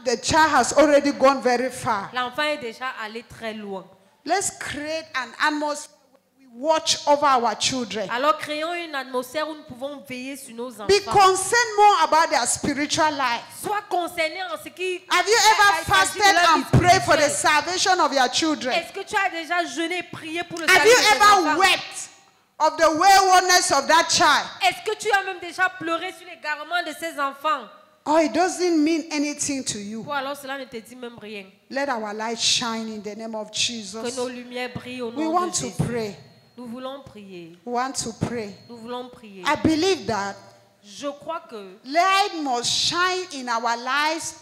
the child has already gone very far. l'enfant est déjà allé très loin. Let's create an atmosphere where we watch over our children. Alors créons une atmosphère où nous pouvons veiller sur nos enfants. Be concerned more about their spiritual life. Sois concerné en ce qui... Have you ever fasted and prayed for the salvation of your children? Est-ce que tu as déjà jeûné et prié pour le Have salut you de tes ever enfants? wept of the waywardness of that child? Est-ce que tu as même déjà pleuré sur l'égarement de ces enfants? Or it doesn't mean anything to you. Ou alors cela ne te dit même rien. Let our light shine in the name of Que Jesus. nos lumières brillent au We nom want de to Jésus. pray. Nous voulons prier. We want to pray. Nous voulons prier. I believe that Je crois que light must shine in our lives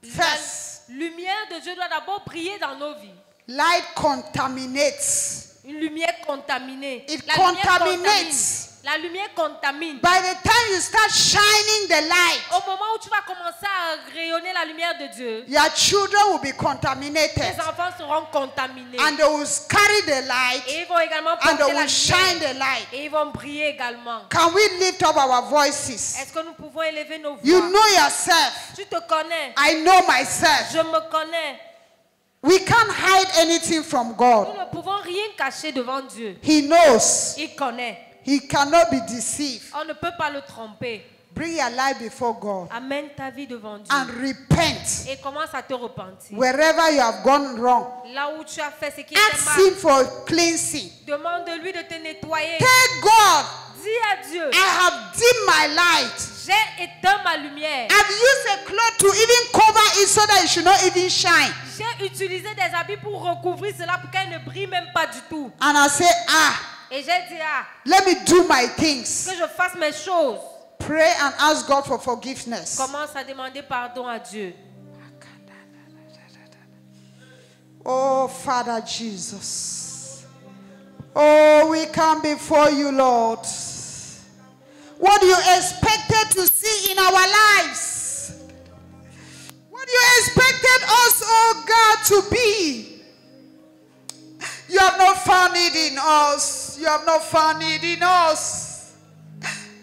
first. la lumière de Dieu doit d'abord briller dans nos vies. Light contaminates. Une lumière contaminée. It La lumière contaminates. contamine. La lumière contamine. By the time you start shining the light, Au moment où tu vas commencer à rayonner la lumière de Dieu, your children will be contaminated. tes enfants seront contaminés. And they will carry the light Et ils vont également and they porter la will shine lumière. the light. Et ils vont briller également. Can we lift up our voices? Est-ce que nous pouvons élever nos voix? You know yourself. Tu te connais. I know myself. Je me connais. We can't hide anything from Nous God. ne pouvons rien cacher devant Dieu. He knows. Il connaît. He cannot be deceived. On ne peut pas le tromper. Bring your life before God Amène ta vie devant Dieu. and repent Et commence à te repentir. wherever you have gone wrong. Là où tu as fait ce qui était Ask mal, Him for cleansing. demande-lui de te nettoyer. Tell God, Dis à Dieu, I have dimmed my light. j'ai éteint ma lumière. I've used a cloth to even cover it so that it should not even shine. J'ai utilisé des habits pour recouvrir cela pour qu'elle ne brille même pas du tout. And I say, Et j'ai dit, let me do my things. que je fasse mes choses. Pray and ask God for forgiveness. Commence à demander pardon à Dieu. Oh, Father Jesus. Oh, we come before you, Lord. What you expected to see in our lives. What you expected us, oh God, to be. You have not found it in us. You have not found it in us.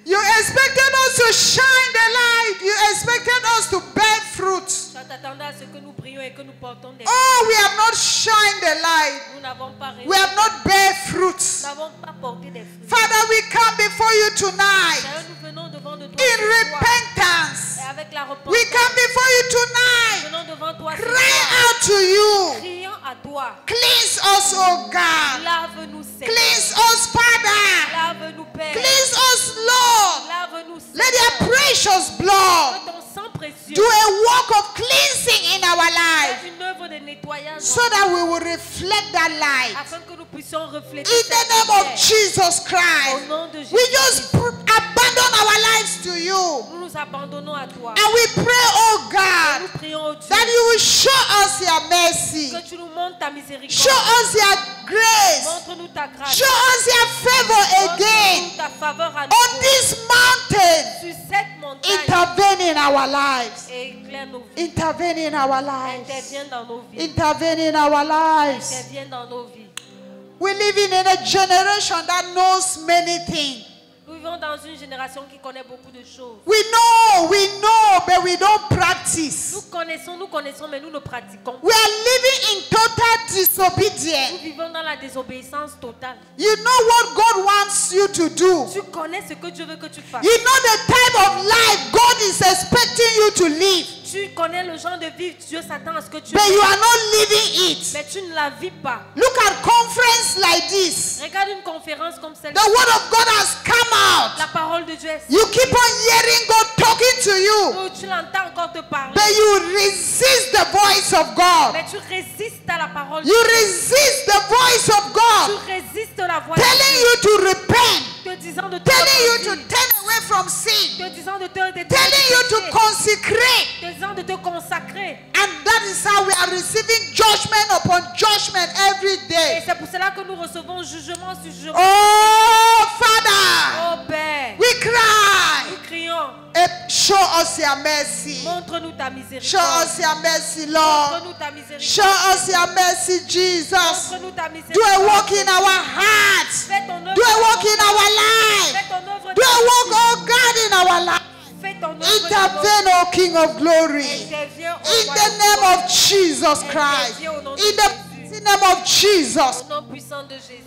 You expected us to shine the light. You expected us to bear fruit. Tu t'attendais à ce que nous prions et que nous portons des Oh, we have not shined the light. Nous n'avons pas réussi. We have not bear fruit. Nous n'avons pas porté des fruits. Father, we come before you tonight Seigneur, nous venons devant de toi in ce soir. repentance. Et avec la repentance, We come before you nous tonight, venons devant toi ce cry soir. out to you. Crions à toi. Cleanse us, oh God. Lave-nous, Seigneur. Cleanse us, Father. Lave-nous, Père. Cleanse us, Lord. Lave-nous, Let Seigneur. your precious blood Que ton sang précieux do a work of cleansing in our life fasse une œuvre de nettoyage so that we will reflect that light. afin que nous puissions refléter In cette the name of lumière. Jesus Au Christ, nom de Jésus, we just abandon our lives to you. nous nous abandonnons à toi. And we pray, oh God, Nous prions au Dieu that you will show us your mercy. que tu nous montres ta miséricorde. Show us your grace. Montre-nous ta grâce. Show us your favor again. Montre-nous ta faveur à On nous. this mountain, Sur cette montagne. intervene in our lives. Et éclaire nos vies. Intervene in our lives. Interviens dans nos vies. Intervene in our lives. Interviens dans nos vies. We live in a generation that knows many things. Nous vivons dans une génération qui connaît beaucoup de choses. We know, but we don't practice. Nous connaissons, mais nous ne pratiquons pas. We are living in total Nous disobedience. vivons dans la désobéissance totale. You know what God wants you to do. Tu connais ce que Dieu veut que tu fasses. You know the type of life God is expecting you to live. Tu connais le genre de vie Dieu s'attend à ce que tu But you aies. are not living it. Mais tu ne la vis pas. Look at conference like this. Regarde une conférence comme The celle-ci. word of God has come out. La parole de Dieu est You keep on hearing God talking to you. où tu l'entends encore te parler. But you resist the voice of God. Mais tu résistes à la parole de You Dieu. resist the voice of Tu God. résistes la voix de Telling Dieu. you to repent. Te disant de te Telling you to repentir. turn away from sin. Te disant de te Telling you to consecrate. te disant de te consacrer. And that is how we are receiving judgment upon judgment every Et day. c'est pour cela que nous recevons jugement sur jugement. Oh, Father, Oh Père, we cry. nous crions. Show us your mercy. Montre-nous ta Show miséricorde. us your mercy, Lord. Montre-nous ta Show miséricorde. us your mercy, Jesus. Montre-nous ta Do a work miséricorde. in our hearts. Fais ton œuvre. Do a work in dans nos our vies. life. Fais ton œuvre. Do a dans nos work, vies. oh God, in our life. Fais ton œuvre. dans nos vies. Intervene, O King of Glory. Interviens au In roi the des name rois. of Jesus Christ. In the mighty name of Jesus. Au nom puissant de Jésus.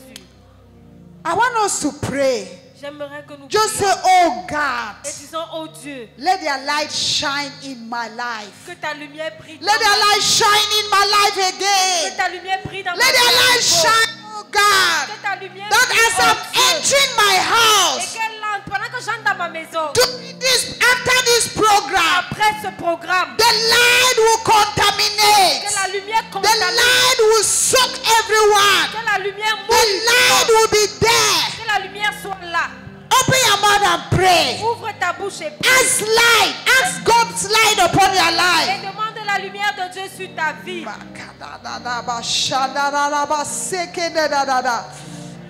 I want us to pray. J'aimerais que nous Just say, prions oh God, et disons, oh Dieu, let their light shine in my life. que ta lumière brille dans Let their ma light vie. shine in my life Que again. ta lumière brille dans ma Let their light vie. shine, oh God. Que ta lumière That brille, as oh I'm Dieu. entering my Et house, qu'elle entre, pendant que j'entre dans ma maison, after this program, après ce programme, the light will contaminate. que la lumière The contamine, light will soak everyone. que la lumière The mouille, light will be there. que la lumière soit là. Open your mouth and pray. Ouvre ta bouche et prie. Ask light. Ask God's light upon your Et life. demande la lumière de Dieu sur ta vie.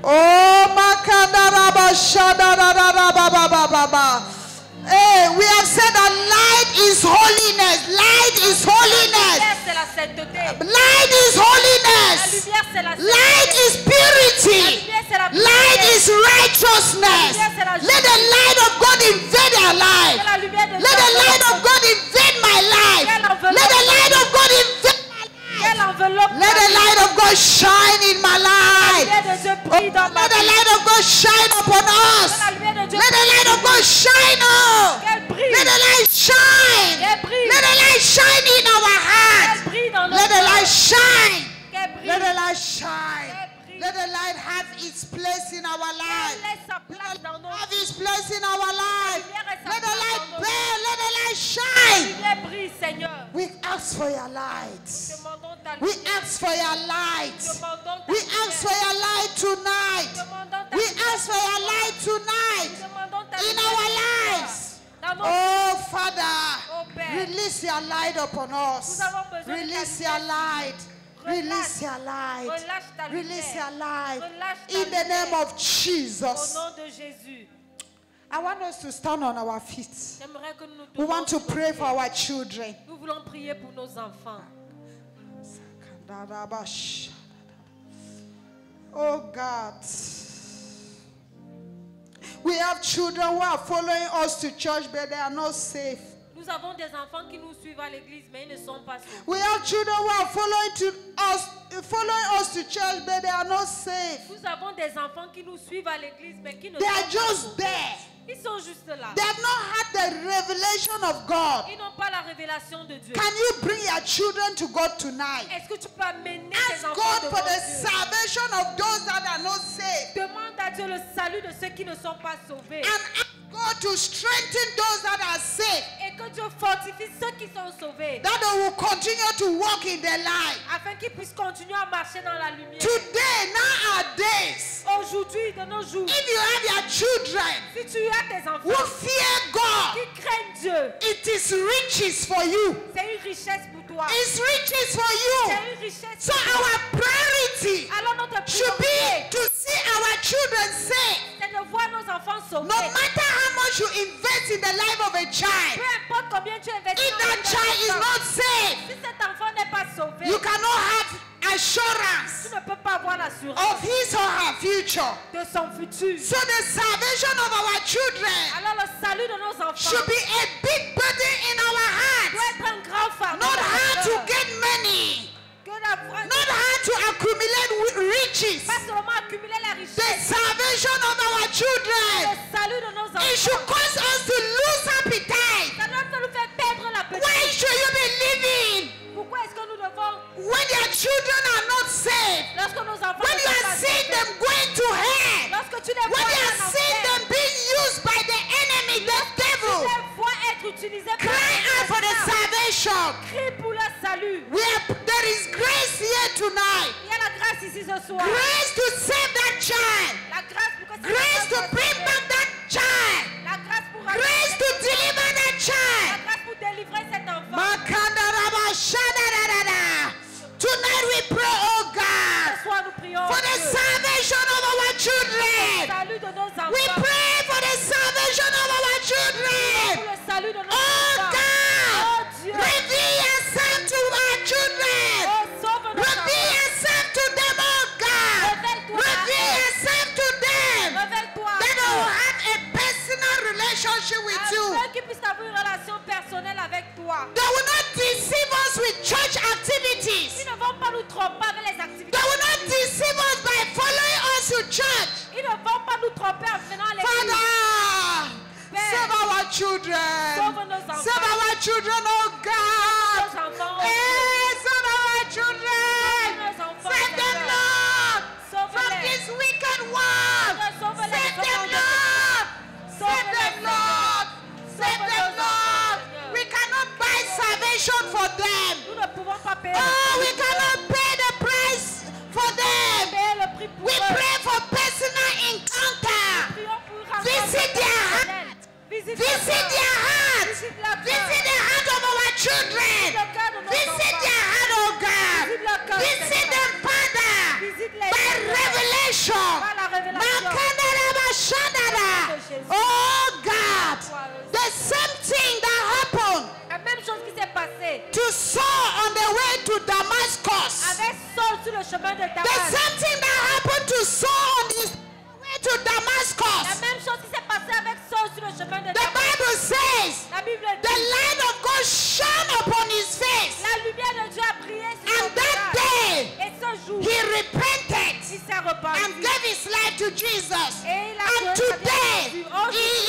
Oh, makadaraba shadadadababababa. Hey, we have said that light is holiness. Light is La holiness. lumière, c'est la sainteté. Light is La holiness. lumière, c'est la Light sainteté. is purity. La lumière, c'est la Light pureté. is righteousness. Let the light of God invade our Que life. la lumière de Let the light of God invade my life. Let the light of God invade my life. Quelle enveloppe Let the light of God shine in my la life. lumière de Dieu brille dans ma Let the vie. light of God shine upon us. Que la lumière de Dieu Let the light of God shine up. Qu'elle brille. Let the light shine. Qu'elle brille. Let the light shine in our Qu'elle hearts. brille dans nos Let the light cœurs. shine. Qu'elle brille. Let the light shine. Qu'elle brille. Let the light have its place in our Qu'elle life. laisse sa place dans nos Have vies. its place in our life. Let the light La burn. Let the light shine. lumière brille, Seigneur. We ask for your light. Demandons ta We lumière. ask for your light. Demandons ta We lumière. ask for your light tonight. Demandons ta We lumière. ask for your light tonight Demandons ta in lumière. our lives. Dans nos Oh, Father, Oh, Père. release your light upon us. Nous avons besoin de ta Release lumière. your light. Relâche. Release your light. Relâche ta Release lumière. your light. Relâche ta In the name lumière. of Au Jesus. nom de Jésus. I want us to stand on our feet. J'aimerais que nous We want to tournions pray nos for pieds. our children. Nous voulons prier pour nos enfants. Oh God. We have children who are following us to church, but they are not safe. Nous avons des enfants qui nous suivent à l'église, mais ils ne sont pas sauvés. We have children who are following us to church, but they are not safe. Nous avons des enfants qui nous suivent à l'église, mais qui ne They sont are pas just sauvés. there. Ils sont juste là. They have not had the revelation of God. Ils n'ont pas la révélation de Dieu. Can you bring your children to God tonight? Est-ce que tu peux amener Ask tes enfants God for devant the Dieu? salvation of those that are not saved. Demande à Dieu le salut de ceux qui ne sont pas sauvés. And ask God to strengthen those that are saved. Et que Dieu fortifie ceux qui sont sauvés. That they will continue to walk in their life. Afin qu'ils puissent continuer à marcher dans la lumière. Today, nowadays, Aujourd'hui, de nos jours, if you have your children si tu as tes who enfants fear God, qui craignent Dieu, it is riches for you. c'est une richesse pour toi. It's riches for you. C'est une richesse So pour toi. our priority Alors notre should priorité, be to see our children saved. c'est de voir nos enfants sauvés. No matter how much you invest in the life of a child, Peu importe combien tu investis if dans la that vie child d'un is enfant, not saved, si cet enfant n'est pas sauvé, you cannot have tu assurance ne peux pas avoir l'assurance of his or her future. de son futur. So the salvation of our children Alors le salut de nos enfants should be a big burden in our doit hearts. être un grand fardeau. Not dans hard notre to cœur. get money. Que d'avoir- Not hard to accumulate riches. pas seulement accumuler la The richesse, salvation of our le children. salut de nos It enfants. should cause us to lose appetite. Ça doit nous faire perdre la Why petite. should you be living Pourquoi est-ce que nous devons, when your children are not saved? lorsque nos enfants When ne you sont are pas seeing sauvés, them going to hell? lorsque tu les vois When you en are seeing enfer, them being used by the enemy, the tu devil? les vois être utilisés par Cry out for the Satan. salvation. Crie pour le salut. There is grace here tonight. Il y a la grâce ici ce soir. Grace to save that child. La grâce pour que cet Grace enfant to soit bring sauvé. back that child. La grâce pour Grace ramener to cet enfant. deliver that La child. grâce pour délivrer cet enfant. Makandaraba shadadadada. Tonight we pray, oh God, Ce soir nous prions for the Dieu. salvation of our Le children. salut de nos enfants. We pray for the salvation of our Pour children. le salut de nos Oh enfants. God, Oh Dieu. reveal yourself to our children. Oh, sauve nos Reveal enfants. yourself to them, oh God. Révèle-toi à Reveal eux. yourself to them. Révèle-toi à That they eux. will have a personal relationship with you. Afin qu'ils puissent avoir une relation personnelle avec toi. They will not deceive us with church activities. Ils ne vont pas nous tromper avec les activités. They will not deceive us by following us to church. Ils Ils ne vont pas nous tromper en venant à l'église. Father, Père, save our children. sauve nos enfants. Save our children, oh God. Nos enfants. Hey, save our children. Nos enfants, Save them, Seigneur. Lord, from Sauve-les. this wicked world. Sauve-les. Save them, Sauve-les. Lord. Save Sauve-les, them, Seigneur. Lord. Save Sauve them, nos Lord. enfants, Seigneur. We cannot buy salvation for them. Nous ne pouvons pas payer Oh, we le prix pour eux. cannot pay the price for them. Payer le prix pour We eux. pray for personal encounter. Prions pour un Visit their heart. Visite Visit their heart. Visite leur cœur. Visit the heart of our children. Visite le cœur de nos Visit enfants. their heart, oh God. Visite leur cœur, Visit Seigneur. them, Father, Visite-les, by Seigneur. revelation. Par la révélation. Makandarabashandara. Au nom de Jésus. Oh God, the same thing that happened La même chose qui s'est passée to Saul on the way to Damascus. avec Saul sur le chemin de The Damas. same thing that happened to Saul on his way to La Damascus. même chose qui s'est passée avec Saul sur le chemin de The Damas. Bible says La Bible the dit light of God shone upon his face. la lumière de Dieu a brillé sur son And that visage. day, Et ce jour, he repented il s'est and repenti. gave his life to Jesus. Et il a And donné sa vie à today, Jésus.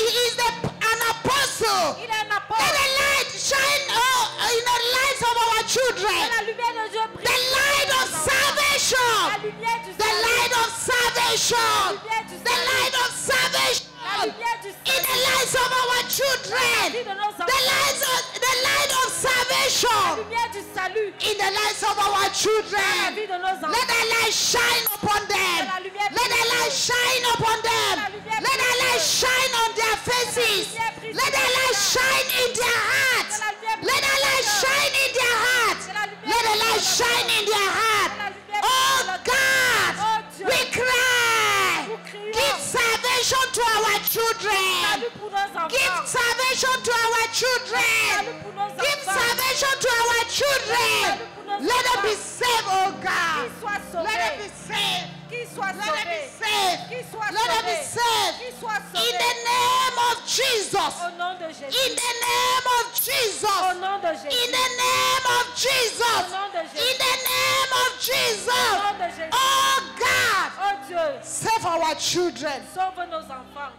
he is an apostle. Il est un Let apôtre. the light shine in the lives of our Et children. la lumière de Dieu brille. The light of La salvation. lumière du The salut. light of salvation. La lumière du The salut. light of salvation. La lumière du In the salut. lives of our La vie children. de nos The enfants. light of La salvation. lumière du salut. In the lives of our La children. vie de nos enfants. Let the light shine upon them. La lumière Let the light shine upon them. La lumière Let the light brille. shine on their faces. La lumière Let the light shine in their hearts. La lumière Let the light brille. shine in their hearts. La lumière Let the light brille. shine in their heart. La lumière Oh brille. God, Oh Dieu. we cry. Nous crions. Give salvation to our children. Salut pour nos Give enfants. salvation to our children. Salut pour nos Give enfants. salvation to our children. Let them be saved, oh God. Qu'ils soient Let them be sauvés. saved. Qu'ils soient Let them be sauvés. saved. Qu'ils soient Let them be sauvés. saved. Qu'ils soient In the sauvés. name of Jesus. Au nom de In Jésus. the name of Au Jesus. nom de In Jésus. the name of Jesus. Au nom de Jésus. In the name of Au Jesus. nom de Jésus. Oh God, Oh Dieu. save our children. Sauve nos enfants.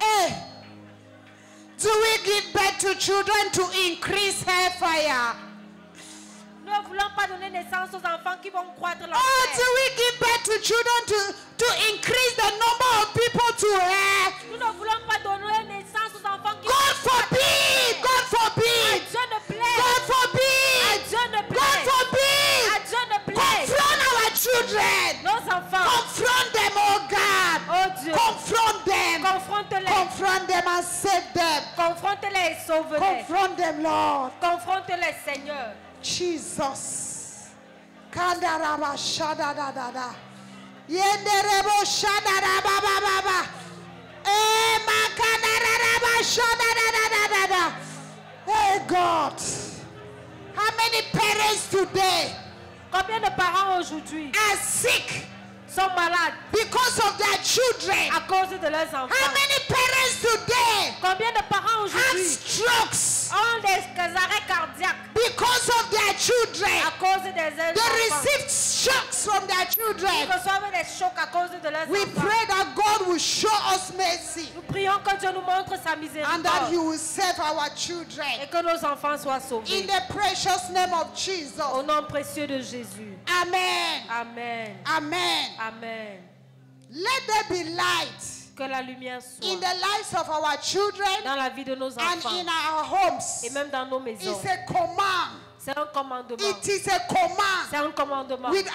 Hey, do we give birth to children to increase hellfire? Nous ne voulons pas donner naissance aux enfants qui vont croître Or do l'enfer. we give birth to children to increase the number of people to hell? Nous ne voulons pas donner naissance aux enfants qui God vont croître forbid! God À forbid! Dieu ne plaît. God À forbid! Dieu ne God plaît. À forbid! Dieu ne plaît. Confront our children! Nos enfants. Confront them, oh God! Oh Dieu. Confront them! Confronte-les. Confront them and save them! Confronte-les et sauve-les. Confront them, Lord! Confronte-les, Seigneur. Jesus. Kandaraba shadadadada. Yenderebo shadadaba baba. Makandaraba shadadadadada. Hey God. How many parents today Combien de parents aujourd'hui are sick sont malades because of their children? à cause de leurs How enfants? many parents today Combien de parents have aujourd'hui strokes ont des arrêts cardiaques because of their children? à cause des They enfants? received shocks from their Ils children. reçoivent des chocs à cause de leurs We enfants. pray that God will show us mercy Nous prions que Dieu nous montre sa and that miséricorde He will save our et children. que nos enfants soient In sauvés. the precious name of Jesus. Au nom précieux de Jésus. Amen. Amen. Amen. Amen. Let there be light Que la lumière in soit the lives of our children dans la vie de nos and enfants in our homes. et même dans nos maisons. It's a command. C'est un commandement. It is a command C'est un commandement with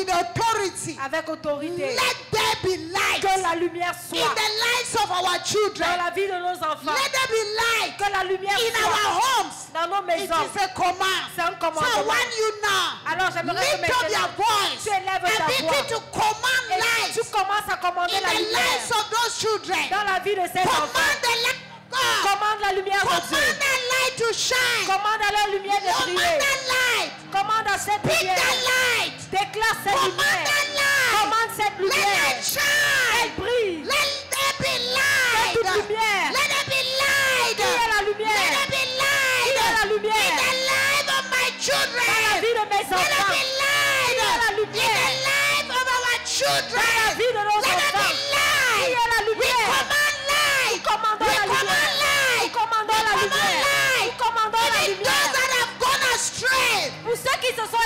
authority. avec autorité. Let there be light Que la lumière in soit the lives of our dans children. la vie de nos enfants. Let there be light Que la lumière in soit our homes. dans nos It maisons. is a command. C'est un So I commandement. want you now, Alors j'aimerais que lift up your maintenant voice tu élèves ta and begin voix to command et light tu commences à commander in la the lumière lives of those children. dans la vie de ces enfants. Command the light of God. Commande la lumière de Command Dieu. that light to shine. Commande à la lumière de Command briller. that light. Commande à cette Pick lumière. that light. Déclare cette Command lumière. that light. Commande cette Let lumière. it shine. Elle brille. Let there be light. toute lumière. Let there be light. Qui est la lumière? Let there be light. Qui est la lumière? In the life of my children. Dans la vie de mes Let there enfants. be light. Qui est la In lumière? the life of our children. Dans la vie de nos Let there be enfants.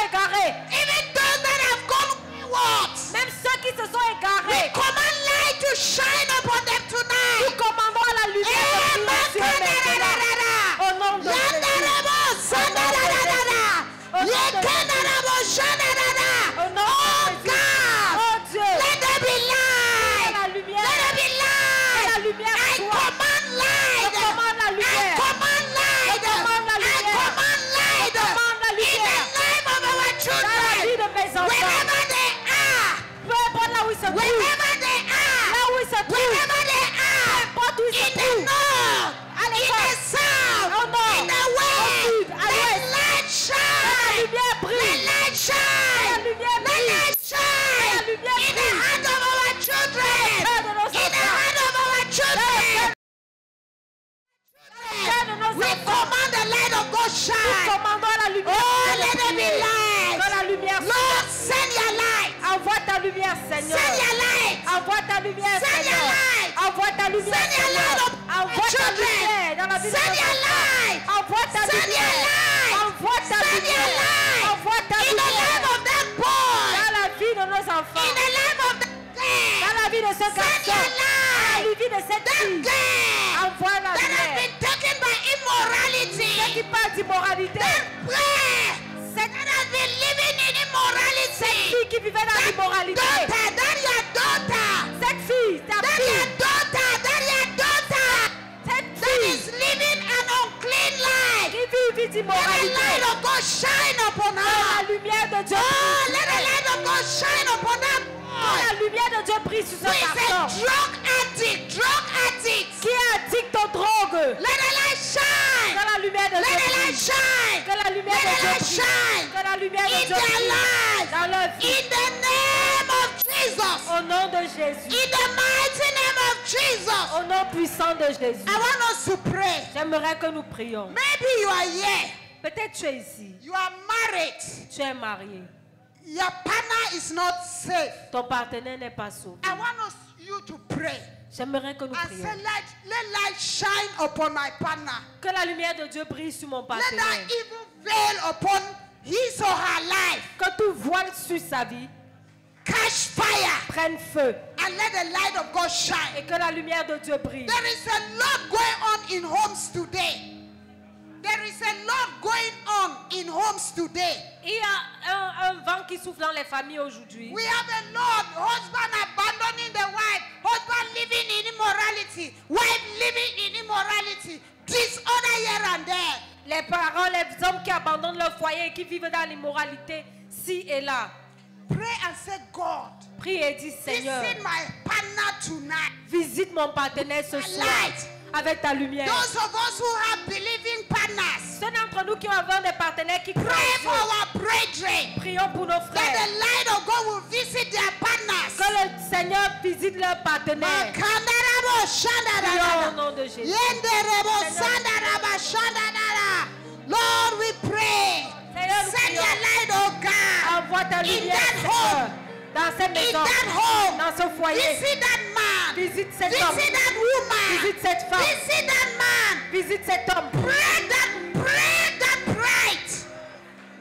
égarés, even those that have gone wayward, même ceux qui se sont we égarés, command light to shine upon them nous tonight. commandons à la lumière de briller sur eux maintenant. Au nom de Jésus. Oh Dieu, Let there be light. la lumière, Let there be light. la lumière I soit. command light. Je commande la I lumière. command light. Je commande la I lumière. command light. Je commande la In the lumière. name of our Dans la vie children. de mes enfants, Wherever they are. peu importe là où ils se trouvent, Wherever they are. là où ils se trouvent, Wherever they peu are. importe où ils se In the trouvent, north. à In the l'école, south. au nord, In the au west. sud, à Let l'ouest, light la shine. lumière Let brille. light shine. La lumière Let brille. light shine. La lumière In the brille. heart of our children. cœur de nos In the enfants. heart of our children. Cœur de nos We enfants, command the light of God nous shine. commandons la lumière. Oh, de let there be briller. light. Que la lumière Lord, send your light. envoie ta lumière, Seigneur. Send your light. Envoie ta lumière, Send your Seigneur. light. Envoie ta lumière, Send your light Seigneur. up Envoie ta children. lumière dans la vie de Send nos your enfants. light. Envoie ta Send your lumière. light. Envoie ta Send your lumière. light. Envoie ta In the life lumière of that boy. dans la vie de nos enfants. In the life of that Dans girl. la vie de ce Send garçon. your Dans light. la vie de cette That fille. girl Envoie la that has lumière. been taken by immorality. Ceux qui parlent d'immoralité. That boy Cette that has been living in immorality. fille qui vivait dans l'immoralité. Daughter, that your daughter. Cette fille, ta That your fille. daughter. That your daughter. Cette That fille is living an unclean life. qui vit une vie Let the d'immoralité. light of God shine upon Que her. la lumière de Dieu Oh, brille. let the light of God shine upon that Que boy. la lumière de Dieu brille sur ce Who is a garçon drug addict. qui est addict aux drogues. Let the light shine. Que la lumière de Let Dieu the light brille. shine. Que la lumière Let de the Dieu light brille. shine. Que la lumière de In Dieu their brille life. dans leur vie. In the name of Jesus. Au nom de Jésus. In the mighty name of Jesus. Au nom puissant de Jésus. I want us to pray. J'aimerais que nous prions. Maybe you are here. Peut-être tu es ici. You are married. Tu es marié. Your partner is not safe. Ton partenaire n'est pas sauvé. I want you to pray J'aimerais que nous and say, prions. let light shine upon my partner. Que la lumière de Dieu brille sur mon Let partenaire. that evil veil upon his or her life Que tout voile sur sa vie catch fire prenne feu. and let the light of God shine. Et que la lumière de Dieu brille. There is a lot going on in homes today. There is a lot going on in homes today. Il y a un vent qui souffle dans les familles aujourd'hui. We have a lot. Husband abandoning the wife. Husband living in immorality. Wife living in immorality. Disorder here and there. Les parents, les hommes qui abandonnent leur foyer et qui vivent dans l'immoralité, ci et là. Pray and say, God, Prie et dis, Seigneur, visit my partner tonight. visite mon partenaire ce soir Light. avec ta lumière. Those of us who have believing partners, Ceux d'entre nous qui ont des partenaires qui croient pray en for Dieu, our brethren. prions pour nos That frères. the light of God will visit their partners. Que le Seigneur visite leurs partenaires. Makandarabo Prions au shandarara. nom de Jésus. Yenderebo Seigneur. sandaraba shandarara. Lord, we pray. Seigneur, nous Send your prions. light, oh God. Envoie ta In lumière, that Seigneur, home. dans cette In maison, that home. dans ce foyer. Visit that man. Visite cet homme. Visit that woman. Visite cette femme. Visit that man. Visite cet homme. Break that pride.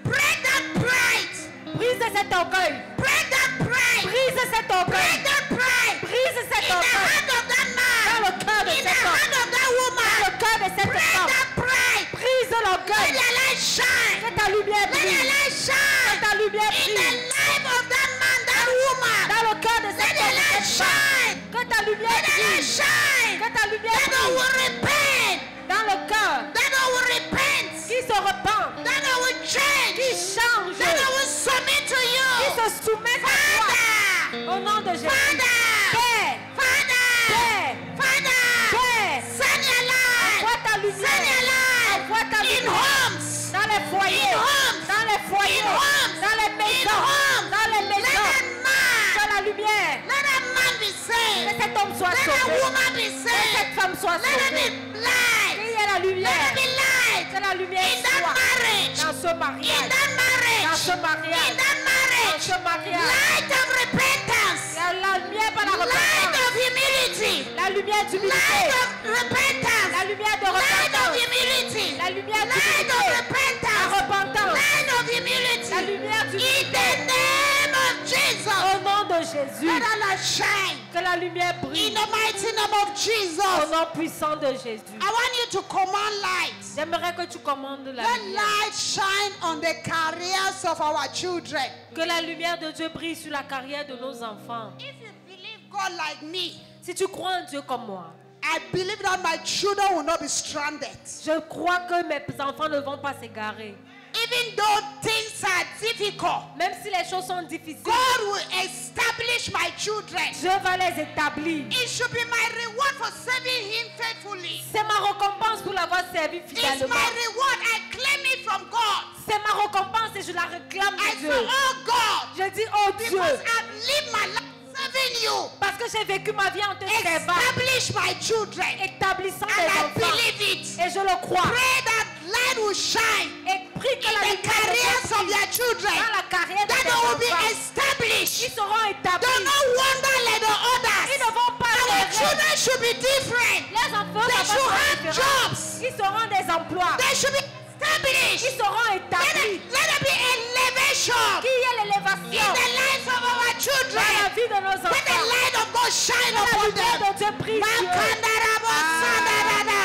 Break that pride. Brise cet orgueil. Break that pride. Brise cet orgueil. Break that pride. Brise cet In the orgueil. heart of that man. Dans le cœur de In the cet homme. heart of that Dans woman. le cœur de cette Break femme. that pride. Brise Let l'orgueil. your light shine. Que ta lumière Let your brille. light Que shine. ta lumière In the brille. life of that man, that woman. Dans le cœur de Let cet your homme, light cette femme. shine. Que ta lumière Let your light brille. shine. Que ta lumière That I brille. will repent. Dans le cœur. That I will repent. Qui se repent. That I will change. Qui change. That I will submit to Qui you. se soumet à toi. Father. Au nom de Jésus. Father. Père. Father. Père. Father. Père. Send your light. Envoie ta Send your lumière. light. Envoie ta In lumière. homes. Dans les foyers. In homes. Dans les foyers. In homes. Dans les In maisons. homes. Dans les Let maisons. that man. Que la lumière. Let that man be Que saved. cet homme soit Let that sauvé. woman be Que saved. cette femme soit Let there sauvée. be light. Qu'il y ait la Let lumière. there be light. Que la lumière In that soit marriage. dans ce In mariage. that Dans marriage. ce mariage. In that Dans marriage. ce mariage. Light of repentance. La lumière par la Light repentance. of humility. La lumière d'humilité. Light of repentance. La lumière de Light of repentance. humility. La lumière Light of d'humilité. La repentance. repentance. Light of humility. La lumière opportunités. In the name of Jesus. Au nom de Jésus. Let our light shine. Que la lumière In brille. the mighty name of Au Jesus. nom puissant de Jésus. I want you to command light. J'aimerais que tu commandes la Let lumière. light shine on the careers of our children. Que la lumière de Dieu brille sur la carrière de nos enfants. If you believe God like me, Si tu crois en Dieu comme moi, I believe that my children will not be stranded. je crois que mes enfants ne vont pas s'égarer. Even though things are difficult, Même si les choses sont difficiles, God will establish my children. Dieu va les établir. It should be my reward for serving Him faithfully. C'est ma récompense pour l'avoir servi It's fidèlement. my reward. I claim it from God. C'est ma récompense et je la réclame I de say, Dieu. oh God, Je dis, oh Dieu, because I've lived my life serving you, parce que j'ai vécu ma vie en te servant, establish my children. établissant And des I enfants. believe it. Et je le crois. Pray that light will shine Et prie que in la the lumière careers of de your children. dans la carrière de That tes they will be enfants. established. Ils seront Do établis. not wonder like the Ils others. ne vont pas Our errer. children should be different. Les enfants They ne should vont pas have être différents. jobs. Ils seront des emplois. They should be established. Ils seront établis. Let there be elevation Qu'il y ait in l'élévation the lives of our dans la children. vie de nos Let the enfants. light of God shine Que la upon lumière them. de Dieu brille sur eux. Makandarabo-sadadada.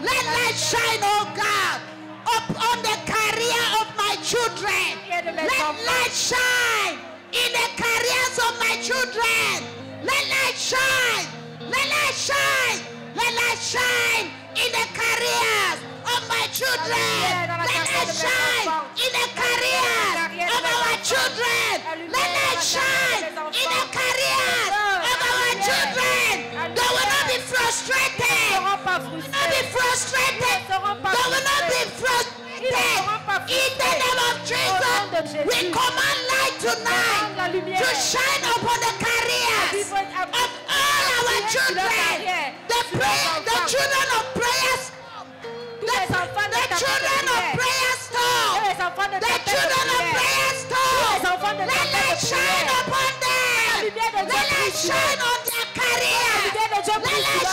Let light shine, oh God, upon the career of my children. Et de mes Let enfants. light shine in the careers of my children. Let light shine. Let light shine. Let light shine in the careers of my children. Let light shine in the careers of our children. Let light shine in the careers of our children. They will not be Ils ne frustrated. seront pas Not be frustrés. frustrated. They will not be frustrated. In the name of Jesus, we command light tonight to shine upon the careers of all our children. The children of prayers. The children of prayer storm. Les enfants de The children of prayer storm. Let light shine upon them. Let light shine on their career. Let light